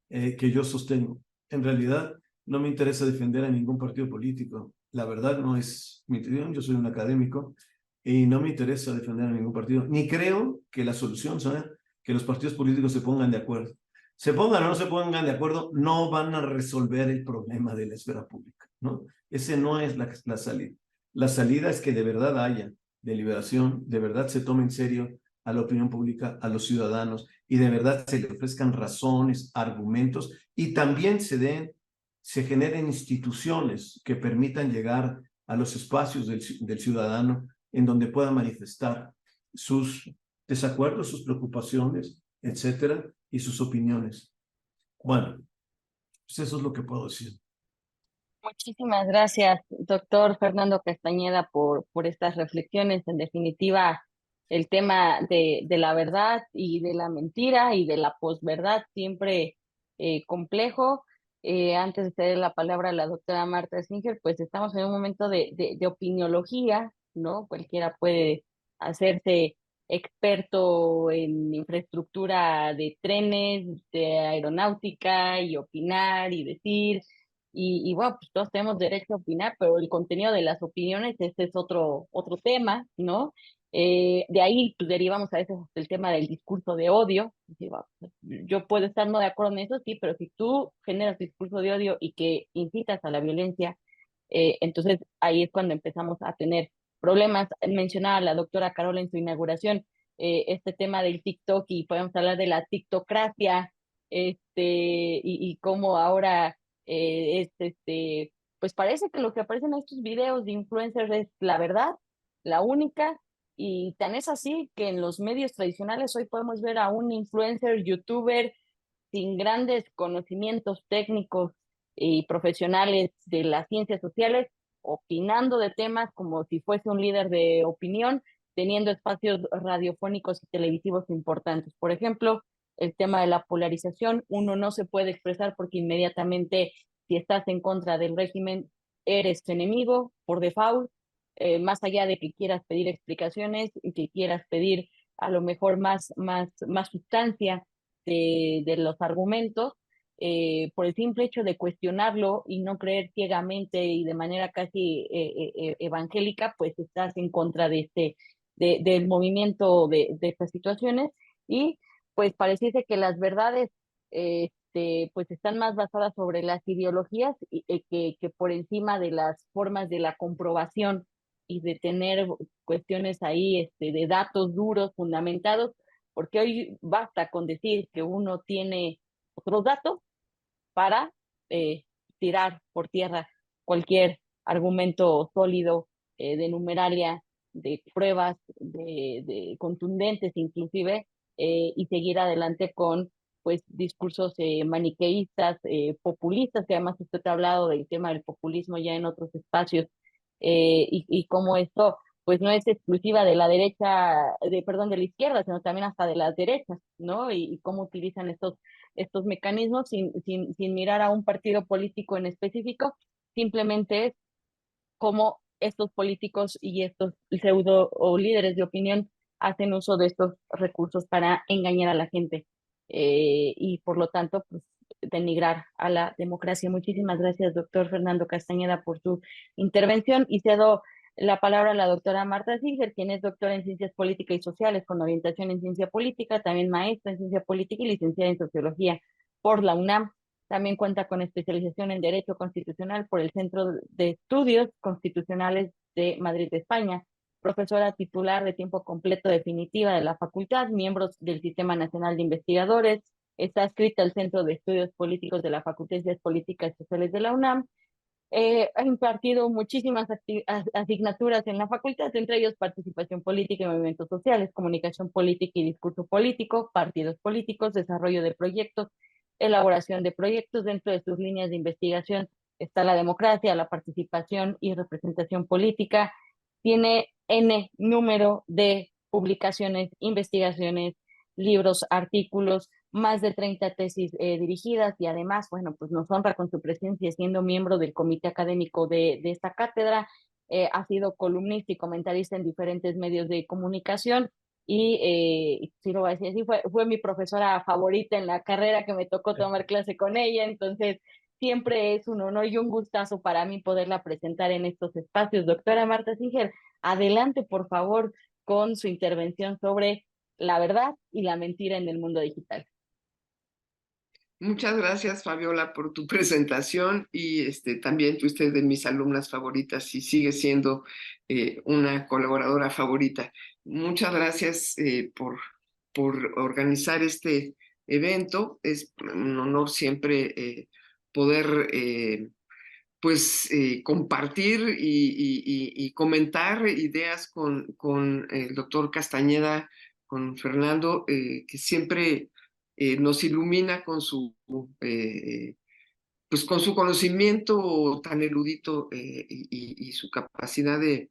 que yo sostengo. En realidad, no me interesa defender a ningún partido político. La verdad no es mi intención, yo soy un académico y no me interesa defender a ningún partido. Ni creo que la solución sea que los partidos políticos se pongan de acuerdo. Se pongan o no se pongan de acuerdo, no van a resolver el problema de la esfera pública, ¿no? Ese no es la salida. La salida es que de verdad haya deliberación, de verdad se tome en serio a la opinión pública, a los ciudadanos, y de verdad se le ofrezcan razones, argumentos, y también se generen instituciones que permitan llegar a los espacios del ciudadano en donde pueda manifestar sus desacuerdos, sus preocupaciones, etcétera, y sus opiniones. Bueno, pues eso es lo que puedo decir.
Muchísimas gracias, doctor Fernando Castañeda, por estas reflexiones. En definitiva, el tema de la verdad y de la mentira y de la posverdad siempre complejo. Antes de ceder la palabra a la doctora Marta Singer, pues estamos en un momento de opiniología, ¿no? Cualquiera puede hacerse experto en infraestructura de trenes, de aeronáutica y opinar y decir. Y bueno, pues todos tenemos derecho a opinar, pero el contenido de las opiniones, ese es otro tema, ¿no? De ahí pues, derivamos a veces el tema del discurso de odio. Yo puedo estar no de acuerdo en eso, sí, pero si tú generas discurso de odio y que incitas a la violencia, entonces ahí es cuando empezamos a tener problemas. Mencionaba la doctora Carola en su inauguración este tema del TikTok y podemos hablar de la TikTocracia, y cómo ahora pues parece que lo que aparece en estos videos de influencers es la verdad, la única, y tan es así que en los medios tradicionales hoy podemos ver a un influencer, youtuber, sin grandes conocimientos técnicos y profesionales de las ciencias sociales, opinando de temas como si fuese un líder de opinión, teniendo espacios radiofónicos y televisivos importantes. Por ejemplo, el tema de la polarización, uno no se puede expresar porque inmediatamente si estás en contra del régimen, eres tu enemigo por default, más allá de que quieras pedir explicaciones y que quieras pedir a lo mejor más sustancia de los argumentos, por el simple hecho de cuestionarlo y no creer ciegamente y de manera casi evangélica, pues estás en contra del movimiento de estas situaciones y pues pareciese que las verdades pues están más basadas sobre las ideologías que por encima de las formas de la comprobación y de tener cuestiones ahí de datos duros, fundamentados, porque hoy basta con decir que uno tiene otros datos para eh, tirar por tierra cualquier argumento sólido de numeralia, de pruebas, de contundentes inclusive, y seguir adelante con pues discursos maniqueístas, populistas, que además usted ha hablado del tema del populismo ya en otros espacios, y cómo esto pues no es exclusiva de la derecha, perdón, de la izquierda, sino también hasta de las derechas, ¿no? Y cómo utilizan estos mecanismos sin mirar a un partido político en específico, simplemente es cómo estos políticos y estos pseudo o líderes de opinión hacen uso de estos recursos para engañar a la gente, y por lo tanto, pues, denigrar a la democracia. Muchísimas gracias, doctor Fernando Castañeda, por su intervención y cedo la palabra a la doctora Marta Singer, quien es doctora en Ciencias Políticas y Sociales con orientación en Ciencia Política, también maestra en Ciencia Política y licenciada en Sociología por la UNAM. También cuenta con especialización en Derecho Constitucional por el Centro de Estudios Constitucionales de Madrid, España. Profesora titular de tiempo completo definitiva de la facultad, miembro del Sistema Nacional de Investigadores. Está adscrita al Centro de Estudios Políticos de la Facultad de Ciencias Políticas y Sociales de la UNAM. Ha impartido muchísimas asignaturas en la facultad, entre ellos participación política y movimientos sociales, comunicación política y discurso político, partidos políticos, desarrollo de proyectos, elaboración de proyectos. Dentro de sus líneas de investigación está la democracia, la participación y representación política. Tiene N número de publicaciones, investigaciones, libros, artículos, más de 30 tesis dirigidas, y además, bueno, pues nos honra con su presencia siendo miembro del comité académico de esta cátedra. Ha sido columnista y comentarista en diferentes medios de comunicación y, sí lo voy a decir así, fue mi profesora favorita en la carrera, que me tocó tomar clase con ella. Entonces siempre es un honor y un gustazo para mí poderla presentar en estos espacios. Doctora Marta Singer, adelante por favor con su intervención sobre la verdad y la mentira en el mundo digital.
Muchas gracias, Fabiola, por tu presentación y también fuiste de mis alumnas favoritas y sigue siendo una colaboradora favorita. Muchas gracias por organizar este evento. Es un honor siempre poder compartir y comentar ideas con el doctor Castañeda, con Fernando, que siempre nos ilumina con su conocimiento tan erudito y su capacidad de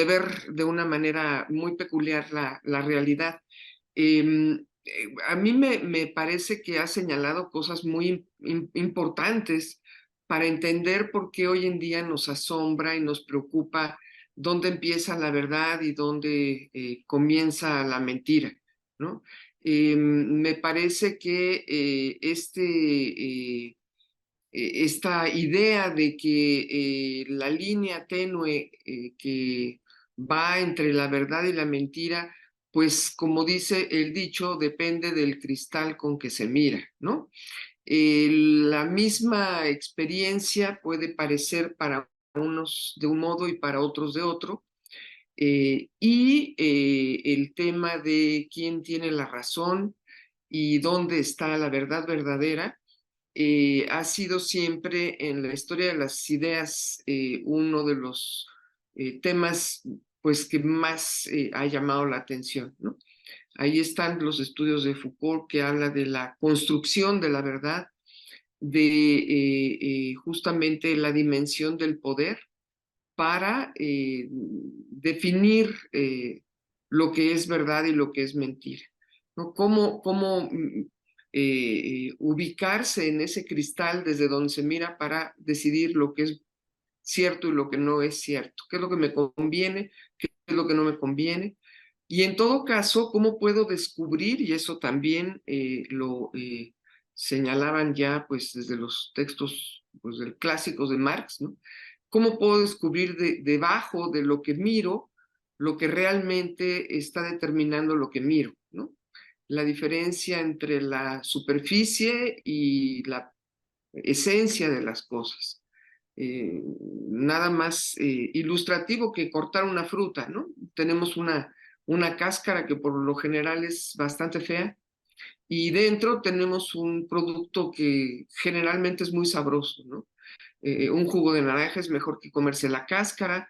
ver de una manera muy peculiar la realidad. A mí me parece que ha señalado cosas muy importantes para entender por qué hoy en día nos asombra y nos preocupa dónde empieza la verdad y dónde comienza la mentira, ¿no? Me parece que esta idea de que la línea tenue que va entre la verdad y la mentira, pues como dice el dicho, depende del cristal con que se mira, ¿no? La misma experiencia puede parecer para unos de un modo y para otros de otro, el tema de quién tiene la razón y dónde está la verdad verdadera ha sido siempre en la historia de las ideas uno de los temas pues que más ha llamado la atención, ¿no? Ahí están los estudios de Foucault, que habla de la construcción de la verdad, de justamente la dimensión del poder para definir lo que es verdad y lo que es mentira, ¿no? Cómo ubicarse en ese cristal desde donde se mira para decidir lo que es cierto y lo que no es cierto, qué es lo que me conviene, qué es lo que no me conviene. Y en todo caso, ¿cómo puedo descubrir? Y eso también lo señalaban ya pues desde los textos pues, clásicos de Marx, ¿no? ¿Cómo puedo descubrir debajo de lo que miro lo que realmente está determinando lo que miro, ¿no? La diferencia entre la superficie y la esencia de las cosas. Nada más ilustrativo que cortar una fruta, ¿no? Tenemos una cáscara que por lo general es bastante fea, y dentro tenemos un producto que generalmente es muy sabroso, ¿no? Un jugo de naranja es mejor que comerse la cáscara,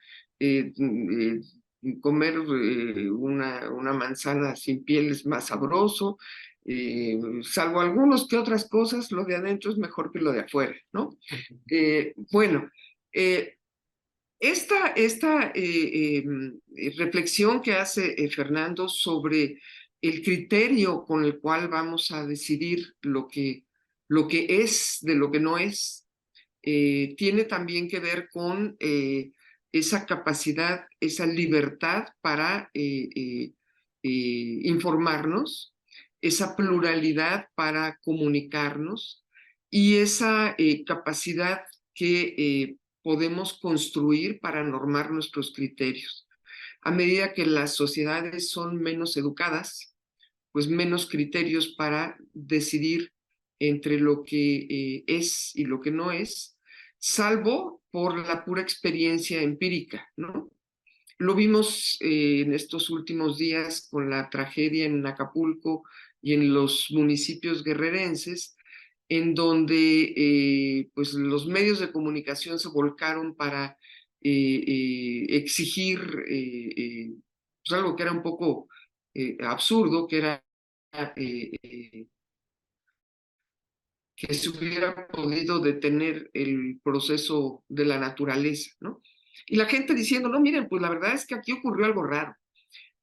comer una manzana sin piel es más sabroso, salvo algunos que otras cosas, lo de adentro es mejor que lo de afuera, ¿no? Bueno, esta reflexión que hace Fernando sobre el criterio con el cual vamos a decidir lo que es de lo que no es, tiene también que ver con esa capacidad, esa libertad para informarnos, esa pluralidad para comunicarnos y esa capacidad que podemos construir para normar nuestros criterios. A medida que las sociedades son menos educadas, pues menos criterios para decidir entre lo que es y lo que no es, salvo por la pura experiencia empírica, ¿no? Lo vimos en estos últimos días con la tragedia en Acapulco y en los municipios guerrerenses, en donde pues los medios de comunicación se volcaron para exigir pues algo que era un poco absurdo, que era que se hubiera podido detener el proceso de la naturaleza, ¿no? Y la gente diciendo, no, miren, pues la verdad es que aquí ocurrió algo raro,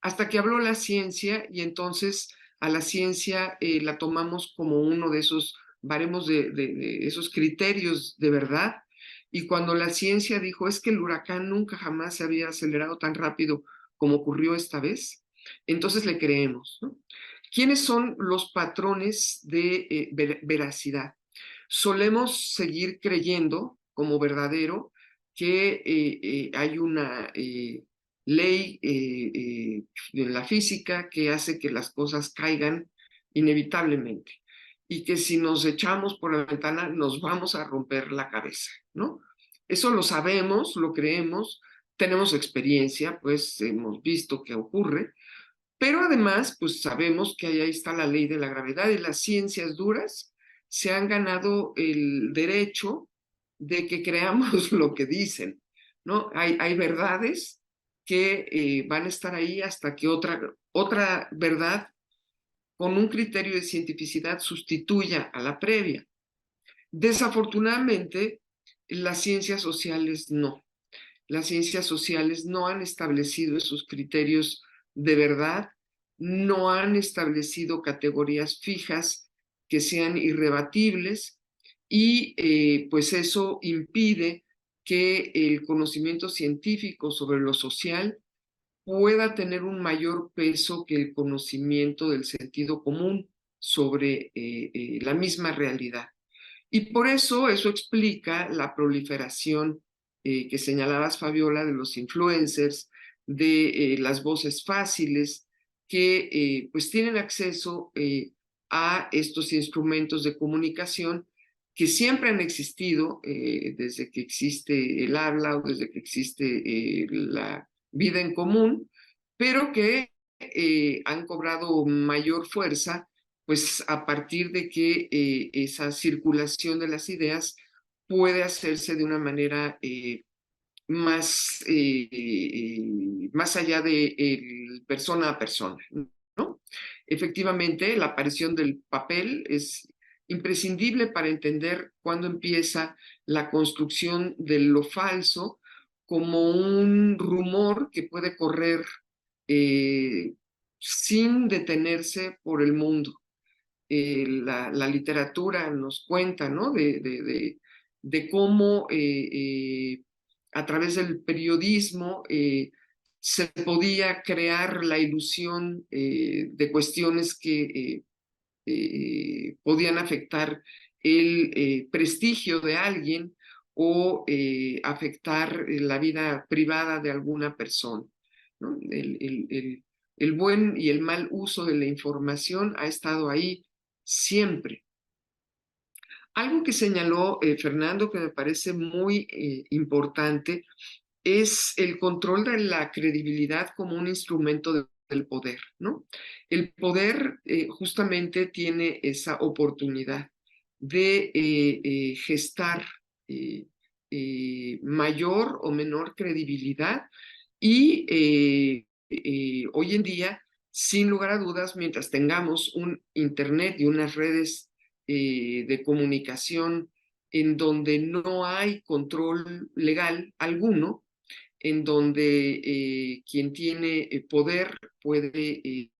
hasta que habló la ciencia y entonces a la ciencia la tomamos como uno de esos baremos de esos criterios de verdad. Y cuando la ciencia dijo, es que el huracán nunca jamás se había acelerado tan rápido como ocurrió esta vez, entonces le creemos, ¿no? ¿Quiénes son los patrones de veracidad? Solemos seguir creyendo como verdadero que hay una ley de la física que hace que las cosas caigan inevitablemente y que si nos echamos por la ventana nos vamos a romper la cabeza, ¿no? Eso lo sabemos, lo creemos, tenemos experiencia, pues hemos visto que ocurre, pero además, pues sabemos que ahí está la ley de la gravedad y las ciencias duras se han ganado el derecho de que creamos lo que dicen, ¿no? Hay verdades que van a estar ahí hasta que otra verdad con un criterio de cientificidad sustituya a la previa. Desafortunadamente, las ciencias sociales no. Las ciencias sociales no han establecido esos criterios de verdad, no han establecido categorías fijas que sean irrebatibles y pues eso impide que el conocimiento científico sobre lo social pueda tener un mayor peso que el conocimiento del sentido común sobre la misma realidad. Y por eso explica la proliferación que señalabas, Fabiola, de los influencers, de las voces fáciles, que pues tienen acceso a estos instrumentos de comunicación que siempre han existido desde que existe el habla o desde que existe la vida en común, pero que han cobrado mayor fuerza pues a partir de que esa circulación de las ideas puede hacerse de una manera más allá de persona a persona, ¿no? Efectivamente, la aparición del papel es imprescindible para entender cuándo empieza la construcción de lo falso como un rumor que puede correr sin detenerse por el mundo. La literatura nos cuenta, ¿no? De cómo a través del periodismo se podía crear la ilusión de cuestiones que podían afectar el prestigio de alguien o afectar la vida privada de alguna persona, ¿no? El buen y el mal uso de la información ha estado ahí siempre. Algo que señaló Fernando que me parece muy importante es el control de la credibilidad como un instrumento de del poder, ¿no? El poder justamente tiene esa oportunidad de gestar mayor o menor credibilidad y hoy en día, sin lugar a dudas, mientras tengamos un Internet y unas redes de comunicación en donde no hay control legal alguno, en donde quien tiene poder puede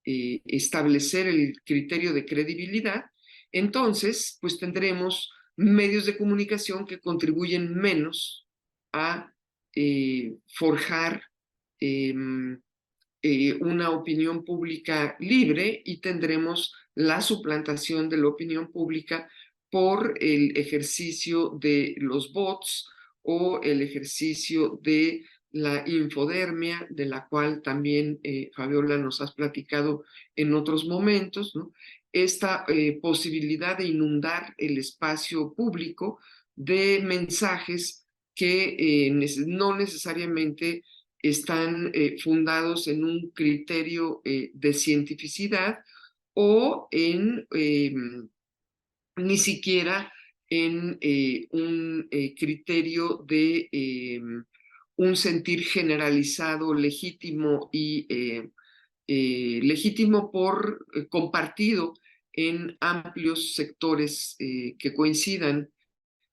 establecer el criterio de credibilidad, entonces pues tendremos medios de comunicación que contribuyen menos a forjar una opinión pública libre y tendremos la suplantación de la opinión pública por el ejercicio de los bots o el ejercicio de la infodermia, de la cual también Fabiola nos has platicado en otros momentos, ¿no? Esta posibilidad de inundar el espacio público de mensajes que no necesariamente están fundados en un criterio de cientificidad o en ni siquiera en un criterio de un sentir generalizado, legítimo y legítimo por compartido en amplios sectores que coincidan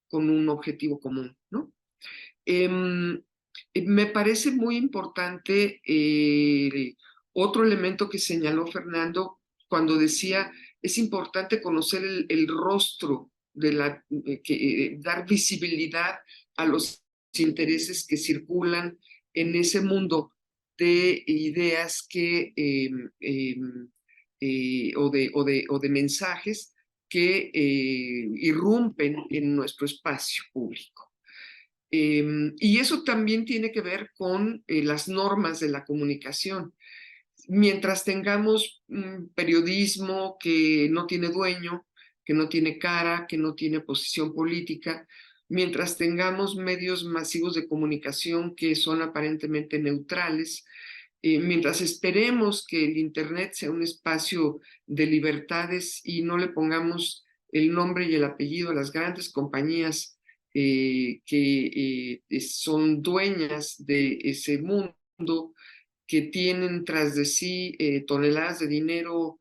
con un objetivo común, ¿no? Me parece muy importante otro elemento que señaló Fernando cuando decía es importante conocer el rostro de dar visibilidad a los intereses que circulan en ese mundo de ideas que o de mensajes que irrumpen en nuestro espacio público. Y eso también tiene que ver con las normas de la comunicación. Mientras tengamos un periodismo que no tiene dueño, que no tiene cara, que no tiene posición política, mientras tengamos medios masivos de comunicación que son aparentemente neutrales, mientras esperemos que el Internet sea un espacio de libertades y no le pongamos el nombre y el apellido a las grandes compañías que son dueñas de ese mundo, que tienen tras de sí toneladas de dinero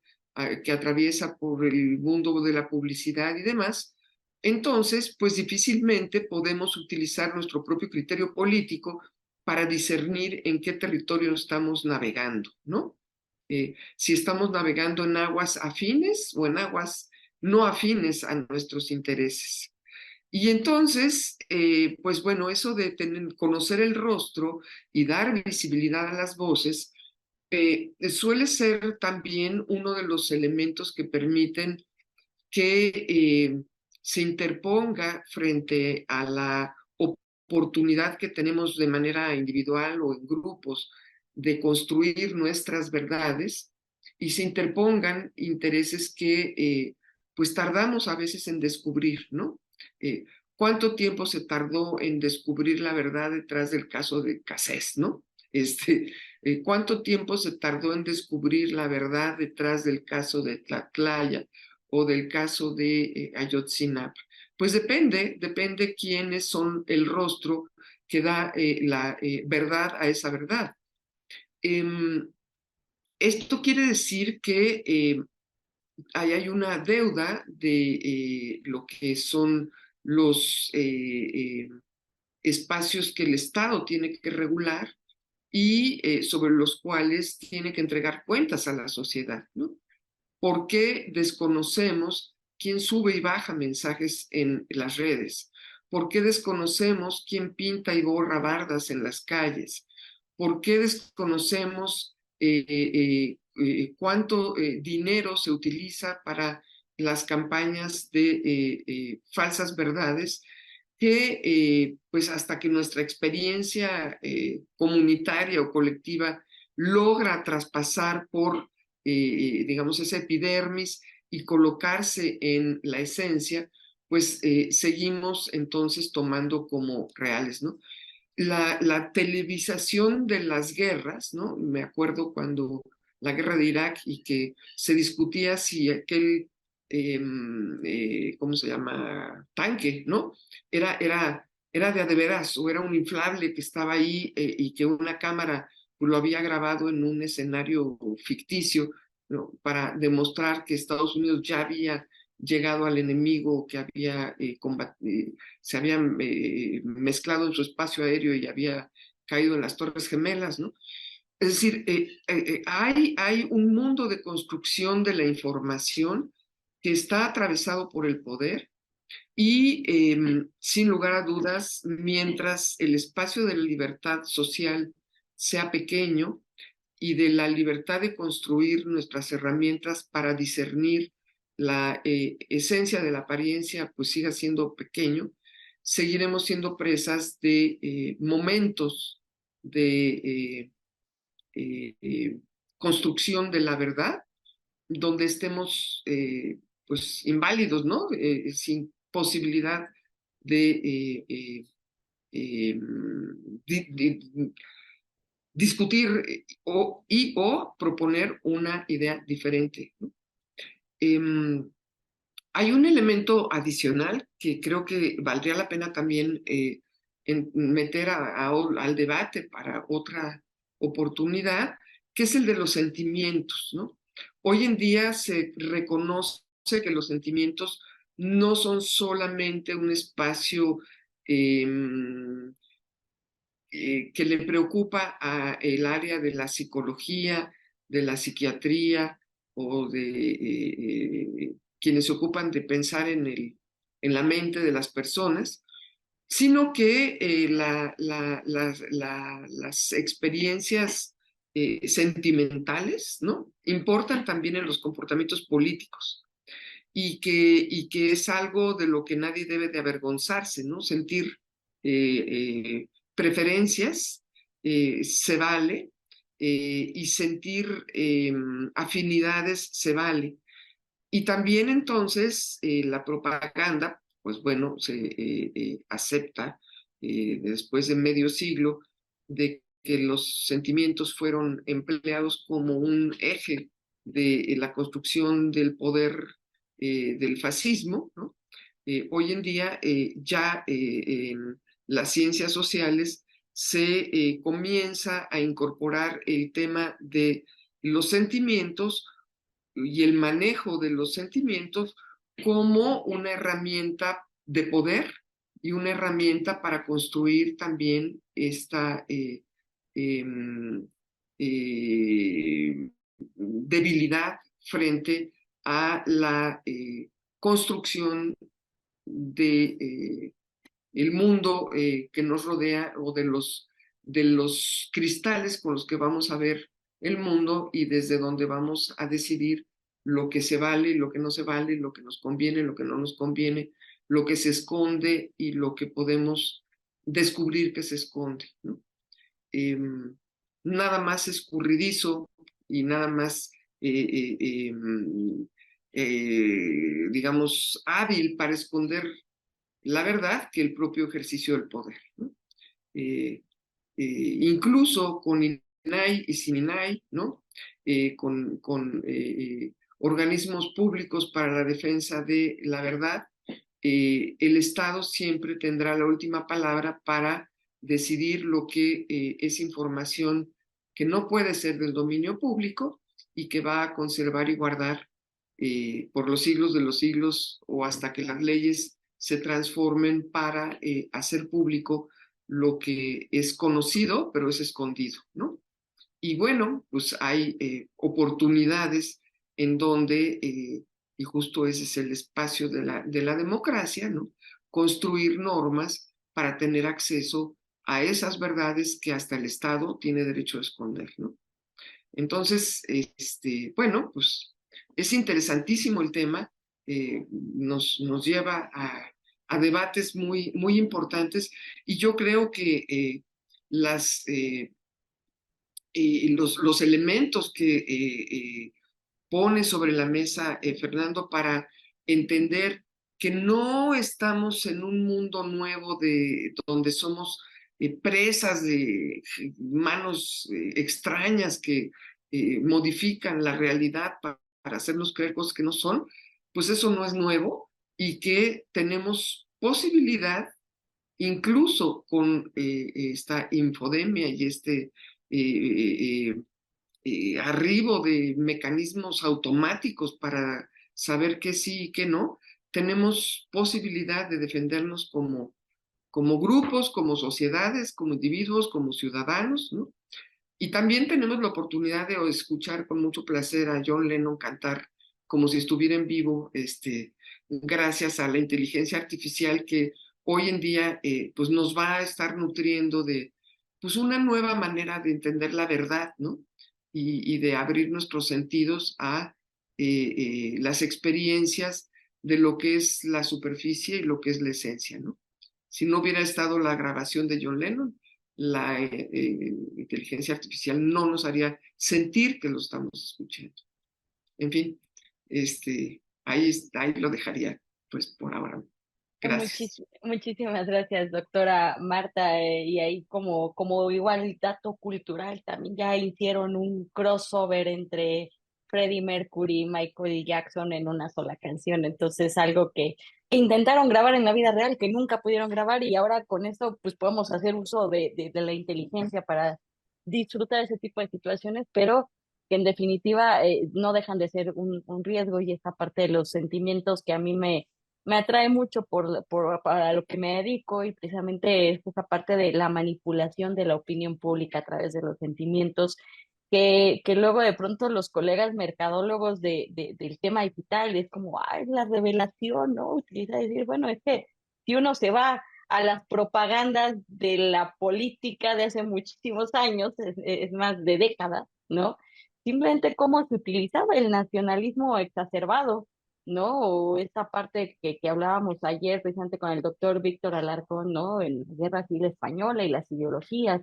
que atraviesa por el mundo de la publicidad y demás, entonces, pues difícilmente podemos utilizar nuestro propio criterio político para discernir en qué territorio estamos navegando, ¿no? Si estamos navegando en aguas afines o en aguas no afines a nuestros intereses. Y entonces, pues bueno, eso de conocer el rostro y dar visibilidad a las voces suele ser también uno de los elementos que permiten que se interponga frente a la oportunidad que tenemos de manera individual o en grupos de construir nuestras verdades y se interpongan intereses que pues tardamos a veces en descubrir, ¿no? ¿Cuánto tiempo se tardó en descubrir la verdad detrás del caso de Cassés, ¿no? ¿Cuánto tiempo se tardó en descubrir la verdad detrás del caso de Tlatlaya o del caso de Ayotzinapa? Pues depende quiénes son el rostro que da la verdad a esa verdad. Esto quiere decir que hay una deuda de lo que son los espacios que el Estado tiene que regular y sobre los cuales tiene que entregar cuentas a la sociedad, ¿no? ¿Por qué desconocemos quién sube y baja mensajes en las redes? ¿Por qué desconocemos quién pinta y borra bardas en las calles? ¿Por qué desconocemos cuánto dinero se utiliza para las campañas de falsas verdades que pues hasta que nuestra experiencia comunitaria o colectiva logra traspasar por, digamos, esa epidermis y colocarse en la esencia, pues seguimos entonces tomando como reales, ¿no? la televisación de las guerras, ¿no? Me acuerdo cuando la guerra de Irak y que se discutía si aquel, ¿cómo se llama? Tanque, ¿no? Era de a de veras o era un inflable que estaba ahí y que una cámara lo había grabado en un escenario ficticio, ¿no? Para demostrar que Estados Unidos ya había llegado al enemigo, que había se había mezclado en su espacio aéreo y había caído en las Torres Gemelas, ¿no? Es decir, hay un mundo de construcción de la información que está atravesado por el poder y, sin lugar a dudas, mientras el espacio de la libertad social sea pequeño y de la libertad de construir nuestras herramientas para discernir la esencia de la apariencia, pues siga siendo pequeño, seguiremos siendo presas de momentos de construcción de la verdad, donde estemos pues inválidos, ¿no? Sin posibilidad de discutir o proponer una idea diferente, ¿no? Hay un elemento adicional que creo que valdría la pena también meter al debate para otra oportunidad, que es el de los sentimientos, ¿no? Hoy en día se reconoce que los sentimientos no son solamente un espacio que le preocupa a el área de la psicología, de la psiquiatría o de quienes se ocupan de pensar en la mente de las personas, sino que las experiencias sentimentales, ¿no? Importan también en los comportamientos políticos y que es algo de lo que nadie debe de avergonzarse, ¿no? Sentir preferencias se vale y sentir afinidades se vale. Y también entonces la propaganda, pues bueno, se acepta después de medio siglo de que los sentimientos fueron empleados como un eje de la construcción del poder del fascismo, ¿no? Hoy en día ya en las ciencias sociales se comienza a incorporar el tema de los sentimientos y el manejo de los sentimientos como una herramienta de poder y una herramienta para construir también esta debilidad frente a la construcción de el mundo que nos rodea o de los cristales con los que vamos a ver el mundo y desde donde vamos a decidir lo que se vale, lo que no se vale, lo que nos conviene, lo que no nos conviene, lo que se esconde y lo que podemos descubrir que se esconde, ¿no? Nada más escurridizo y nada más, digamos, hábil para esconder la verdad que el propio ejercicio del poder, ¿no? Incluso con INAI y sin INAI, ¿no? Con organismos públicos para la defensa de la verdad, el Estado siempre tendrá la última palabra para decidir lo que es información que no puede ser del dominio público y que va a conservar y guardar por los siglos de los siglos o hasta que las leyes se transformen para hacer público lo que es conocido, pero es escondido, ¿no? Y bueno, pues hay oportunidades en donde, y justo ese es el espacio de la democracia, ¿no? Construir normas para tener acceso a esas verdades que hasta el Estado tiene derecho a esconder, ¿no? Entonces, bueno, pues es interesantísimo el tema, nos lleva a debates muy, muy importantes y yo creo que los elementos que pone sobre la mesa Fernando para entender que no estamos en un mundo nuevo donde somos presas de manos extrañas que modifican la realidad para hacernos creer cosas que no son, pues eso no es nuevo y que tenemos posibilidad, incluso con esta infodemia y este arribo de mecanismos automáticos para saber qué sí y qué no, tenemos posibilidad de defendernos como grupos, como sociedades, como individuos, como ciudadanos, ¿no? Y también tenemos la oportunidad de escuchar con mucho placer a John Lennon cantar como si estuviera en vivo, gracias a la inteligencia artificial que hoy en día pues nos va a estar nutriendo de pues una nueva manera de entender la verdad, ¿no? Y de abrir nuestros sentidos a las experiencias de lo que es la superficie y lo que es la esencia, ¿no? Si no hubiera estado la grabación de John Lennon, la inteligencia artificial no nos haría sentir que lo estamos escuchando. En fin, ahí lo dejaría, pues por ahora. Gracias.
Muchísimas gracias, doctora Marta. Y ahí como igual dato cultural, también ya hicieron un crossover entre Freddie Mercury y Michael Jackson en una sola canción. Entonces, algo que intentaron grabar en la vida real, que nunca pudieron grabar, y ahora con eso pues podemos hacer uso de la inteligencia para disfrutar ese tipo de situaciones, pero que en definitiva no dejan de ser un riesgo, y esta parte de los sentimientos que a mí me atrae mucho para lo que me dedico, y precisamente es esa parte de la manipulación de la opinión pública a través de los sentimientos, que luego de pronto los colegas mercadólogos del tema digital es como, ay, la revelación, ¿no? Utiliza decir, bueno, es que si uno se va a las propagandas de la política de hace muchísimos años, es más de décadas, ¿no? Simplemente cómo se utilizaba el nacionalismo exacerbado, ¿no? O esta parte que hablábamos ayer precisamente con el doctor Víctor Alarcón, ¿no? En la Guerra Civil Española y las ideologías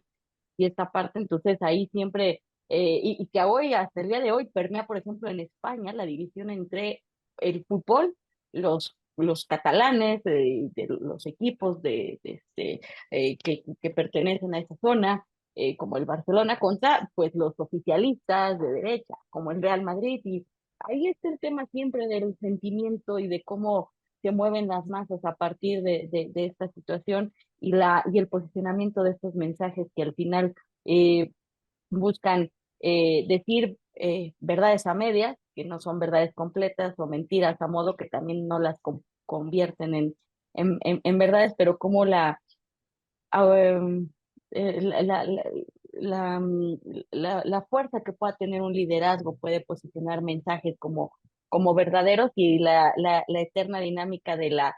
y esta parte, entonces ahí siempre, y que hoy, hasta el día de hoy, permea, por ejemplo, en España, la división entre el fútbol, los catalanes, de los equipos que pertenecen a esa zona, como el Barcelona, contra pues los oficialistas de derecha, como el Real Madrid, y ahí está el tema siempre del sentimiento y de cómo se mueven las masas a partir de esta situación, y el posicionamiento de estos mensajes que al final eh, buscan decir verdades a medias, que no son verdades completas, o mentiras a modo que también no las convierten en verdades, pero como um, eh, la, la, la, la fuerza que pueda tener un liderazgo puede posicionar mensajes como verdaderos, y la eterna dinámica de la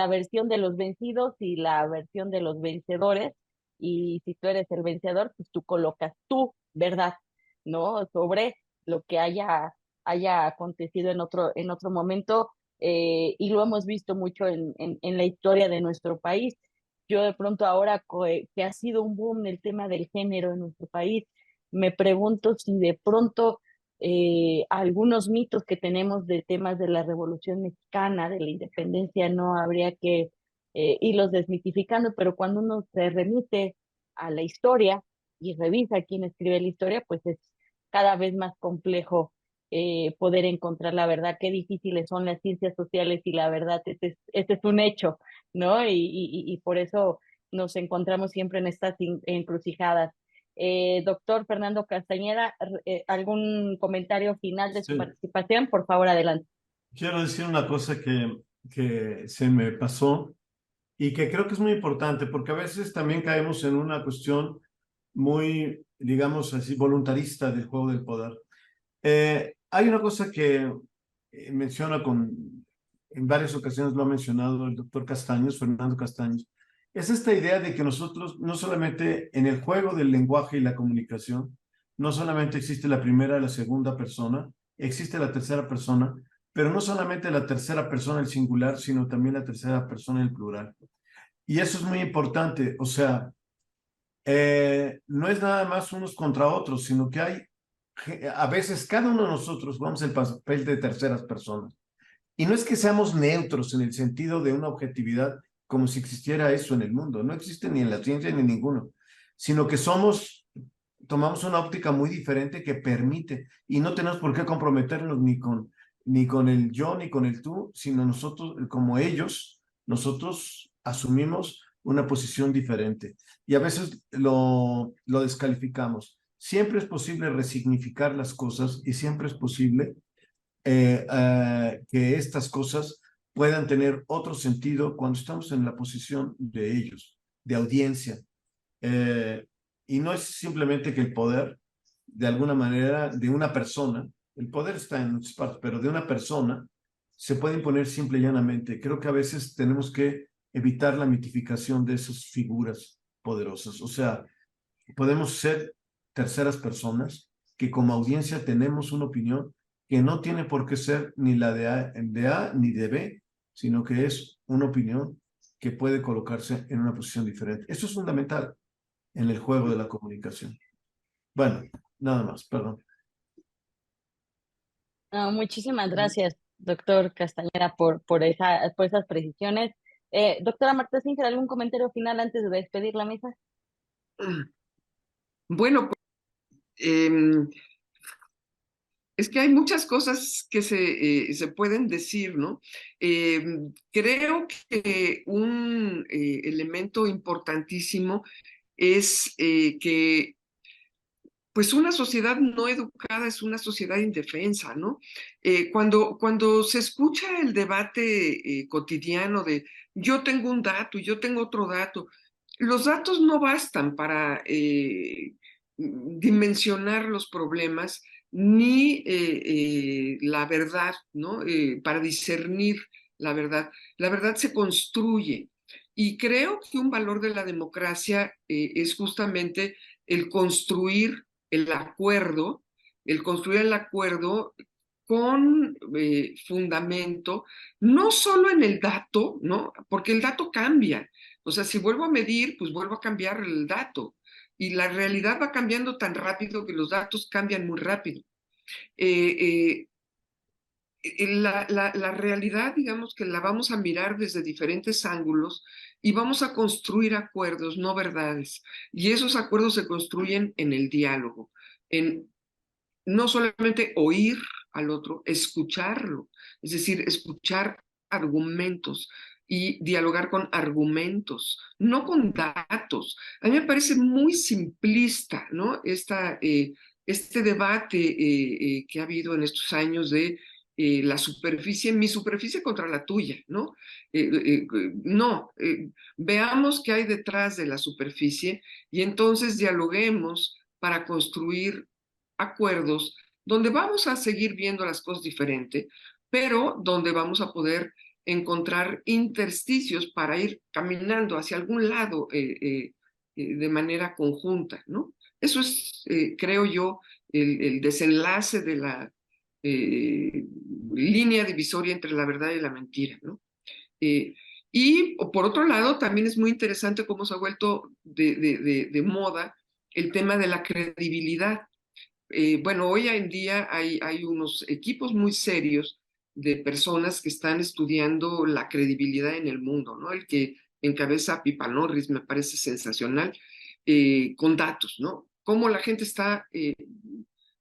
versión de los vencidos y la versión de los vencedores. Y si tú eres el vencedor, pues tú colocas tu verdad, ¿no? Sobre lo que haya acontecido en otro momento, y lo hemos visto mucho en la historia de nuestro país. Yo de pronto ahora que ha sido un boom el tema del género en nuestro país, me pregunto si de pronto algunos mitos que tenemos de temas de la Revolución Mexicana, de la independencia, no habría que irlos desmitificando, pero cuando uno se remite a la historia y revisa quién escribe la historia, pues es cada vez más complejo poder encontrar la verdad. Qué difíciles son las ciencias sociales y la verdad, este es un hecho, ¿no? Y por eso nos encontramos siempre en estas encrucijadas. Doctor Fernando Castañeda, ¿algún comentario final de su
Sí.
participación? Por favor, adelante.
Quiero decir una cosa que se me pasó y que creo que es muy importante, porque a veces también caemos en una cuestión muy, digamos así, voluntarista del juego del poder. Hay una cosa que menciona en varias ocasiones lo ha mencionado el doctor Castaños, Fernando Castaños, es esta idea de que nosotros, no solamente en el juego del lenguaje y la comunicación, no solamente existe la primera y la segunda persona, existe la tercera persona, pero no solamente la tercera persona, el singular, sino también la tercera persona, el plural. Y eso es muy importante, o sea, no es nada más unos contra otros, sino que hay, a veces cada uno de nosotros jugamos el papel de terceras personas. Y no es que seamos neutros en el sentido de una objetividad, como si existiera eso en el mundo. No existe ni en la ciencia ni en ninguno, sino que tomamos una óptica muy diferente que permite, y no tenemos por qué comprometernos ni con el yo ni con el tú, sino nosotros, como ellos, nosotros asumimos una posición diferente. Y a veces lo descalificamos. Siempre es posible resignificar las cosas y siempre es posible que estas cosas puedan tener otro sentido cuando estamos en la posición de ellos, de audiencia. Eh, y no es simplemente que el poder, de alguna manera, de una persona, el poder está en muchas partes, pero de una persona se puede imponer simple y llanamente. Creo que a veces tenemos que evitar la mitificación de esas figuras poderosas. O sea, podemos ser terceras personas que como audiencia tenemos una opinión que no tiene por qué ser ni la de A ni de B, sino que es una opinión que puede colocarse en una posición diferente. Eso es fundamental en el juego de la comunicación. Bueno, nada más, perdón.
No, muchísimas gracias, doctor Castañeda, por esas precisiones. Doctora Marta Singer, ¿algún comentario final antes de despedir la mesa?
Bueno, pues, es que hay muchas cosas que se pueden decir, ¿no? Creo que un elemento importantísimo es que pues una sociedad no educada es una sociedad indefensa, ¿no? Cuando se escucha el debate cotidiano de yo tengo un dato y yo tengo otro dato, los datos no bastan para dimensionar los problemas ni la verdad, ¿no? Para discernir la verdad. La verdad se construye. Y creo que un valor de la democracia es justamente el construir el construir el acuerdo con fundamento, no solo en el dato, ¿no? Porque el dato cambia. O sea, si vuelvo a medir, pues vuelvo a cambiar el dato. Y la realidad va cambiando tan rápido que los datos cambian muy rápido. Eh, la realidad, digamos que la vamos a mirar desde diferentes ángulos y vamos a construir acuerdos, no verdades. Y esos acuerdos se construyen en el diálogo, en no solamente oír al otro, escucharlo, es decir, escuchar argumentos y dialogar con argumentos, no con datos. A mí me parece muy simplista, ¿no? Este debate que ha habido en estos años de la superficie, mi superficie contra la tuya, ¿no? No, veamos qué hay detrás de la superficie y entonces dialoguemos para construir acuerdos donde vamos a seguir viendo las cosas diferente, pero donde vamos a poder encontrar intersticios para ir caminando hacia algún lado de manera conjunta, ¿no? Eso es, creo yo, el desenlace de la línea divisoria entre la verdad y la mentira, ¿no? Y por otro lado, también es muy interesante cómo se ha vuelto de moda el tema de la credibilidad. Bueno, hoy en día hay unos equipos muy serios de personas que están estudiando la credibilidad en el mundo, ¿no? El que encabeza Pipa Norris me parece sensacional, con datos, ¿no? Cómo la gente está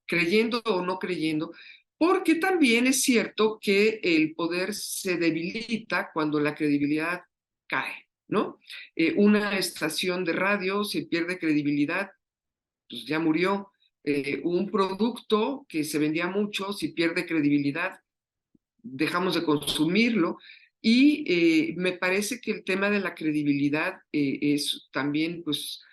creyendo o no creyendo, porque también es cierto que el poder se debilita cuando la credibilidad cae, ¿no? Una estación de radio, si pierde credibilidad, pues ya murió. Un producto que se vendía mucho, si pierde credibilidad, dejamos de consumirlo. Y me parece que el tema de la credibilidad es también pues,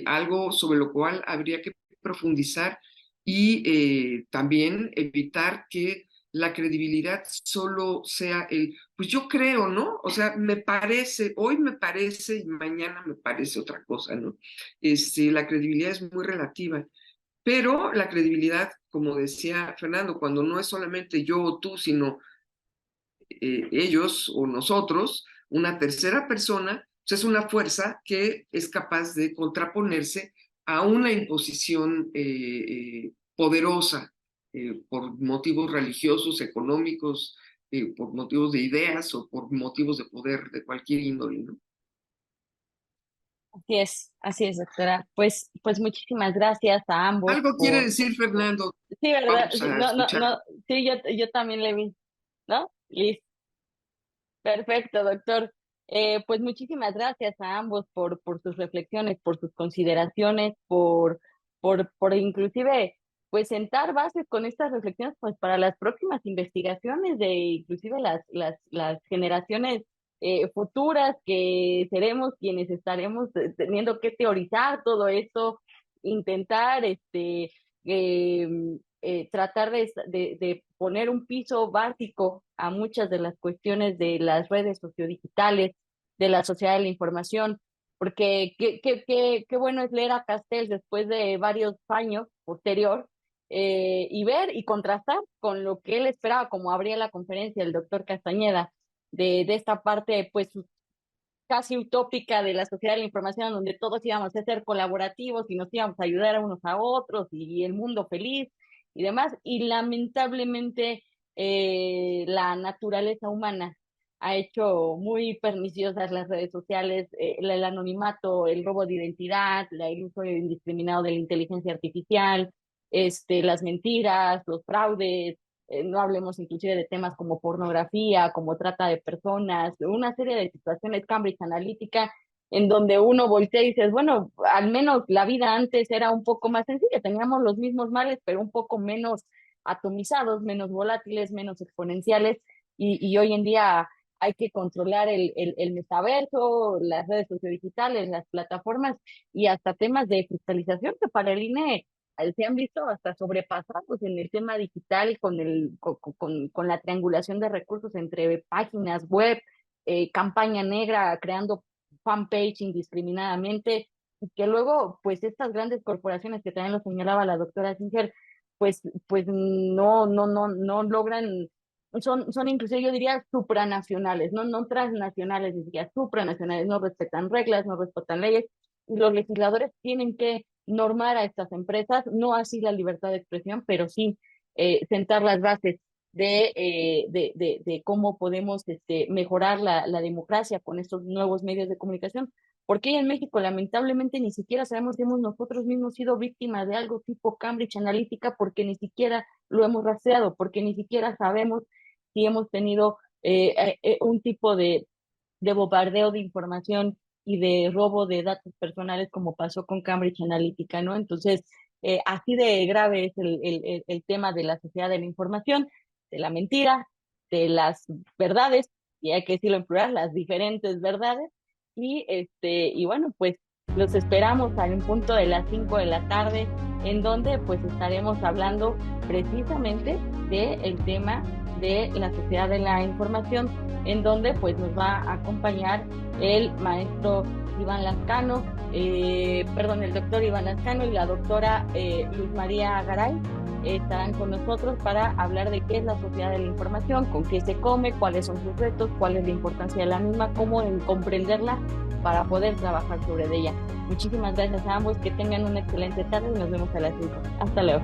algo sobre lo cual habría que profundizar y también evitar que la credibilidad solo sea pues yo creo, ¿no? O sea, me parece, hoy me parece y mañana me parece otra cosa, ¿no? La credibilidad es muy relativa. Pero la credibilidad, como decía Fernando, cuando no es solamente yo o tú, sino ellos o nosotros, una tercera persona, pues es una fuerza que es capaz de contraponerse a una imposición poderosa por motivos religiosos, económicos, por motivos de ideas o por motivos de poder de cualquier índole, ¿no?
Así es, doctora. Pues muchísimas gracias a ambos
Algo quiere
por,
decir Fernando.
sí, ¿verdad?
Vamos
Sí,
a
no, no,
escuchar.
no, sí, yo también le vi, ¿no? Listo. Perfecto, doctor. Pues muchísimas gracias a ambos por sus reflexiones, por sus consideraciones, por inclusive pues sentar bases con estas reflexiones pues para las próximas investigaciones de inclusive las generaciones futuras que seremos quienes estaremos teniendo que teorizar todo esto, intentar eh, tratar de poner un piso básico a muchas de las cuestiones de las redes sociodigitales, de la sociedad de la información, porque qué bueno es leer a Castells después de varios años posterior y ver y contrastar con lo que él esperaba, como abría la conferencia el doctor Castañeda, de esta parte, pues casi utópica de la sociedad de la información, donde todos íbamos a ser colaborativos y nos íbamos a ayudar a unos a otros y el mundo feliz y demás. Y lamentablemente la naturaleza humana ha hecho muy perniciosas las redes sociales, el anonimato, el robo de identidad, el uso indiscriminado de la inteligencia artificial, las mentiras, los fraudes, no hablemos inclusive de temas como pornografía, como trata de personas, una serie de situaciones Cambridge Analytica, en donde uno voltea y dices, bueno, al menos la vida antes era un poco más sencilla, teníamos los mismos males, pero un poco menos atomizados, menos volátiles, menos exponenciales, y hoy en día hay que controlar el metaverso, las redes sociodigitales, las plataformas y hasta temas de fiscalización que para el INE se han visto hasta sobrepasados en el tema digital con la triangulación de recursos entre páginas web, campaña negra, creando fanpage indiscriminadamente, y que luego, pues estas grandes corporaciones que también lo señalaba la doctora Singer, pues no logran, son inclusive yo diría supranacionales, no transnacionales, decía supranacionales, no respetan reglas, no respetan leyes, y los legisladores tienen que normar a estas empresas, no así la libertad de expresión, pero sí sentar las bases de cómo podemos mejorar la democracia con estos nuevos medios de comunicación. Porque en México, lamentablemente, ni siquiera sabemos si hemos nosotros mismos sido víctimas de algo tipo Cambridge Analytica, porque ni siquiera lo hemos rastreado, porque ni siquiera sabemos si hemos tenido un tipo de bombardeo de información y de robo de datos personales como pasó con Cambridge Analytica, ¿no? Entonces, así de grave es el tema de la sociedad de la información, de la mentira, de las verdades, y hay que decirlo en plural, las diferentes verdades, y bueno, pues los esperamos a un punto de las 5 de la tarde, en donde pues estaremos hablando precisamente del tema de la sociedad de la información, en donde pues nos va a acompañar el maestro Iván Lascano, el doctor Iván Lascano y la doctora Luz María Garay estarán con nosotros para hablar de qué es la sociedad de la información, con qué se come, cuáles son sus retos, cuál es la importancia de la misma, cómo comprenderla para poder trabajar sobre ella. Muchísimas gracias a ambos, que tengan una excelente tarde y nos vemos a las 5. Hasta luego.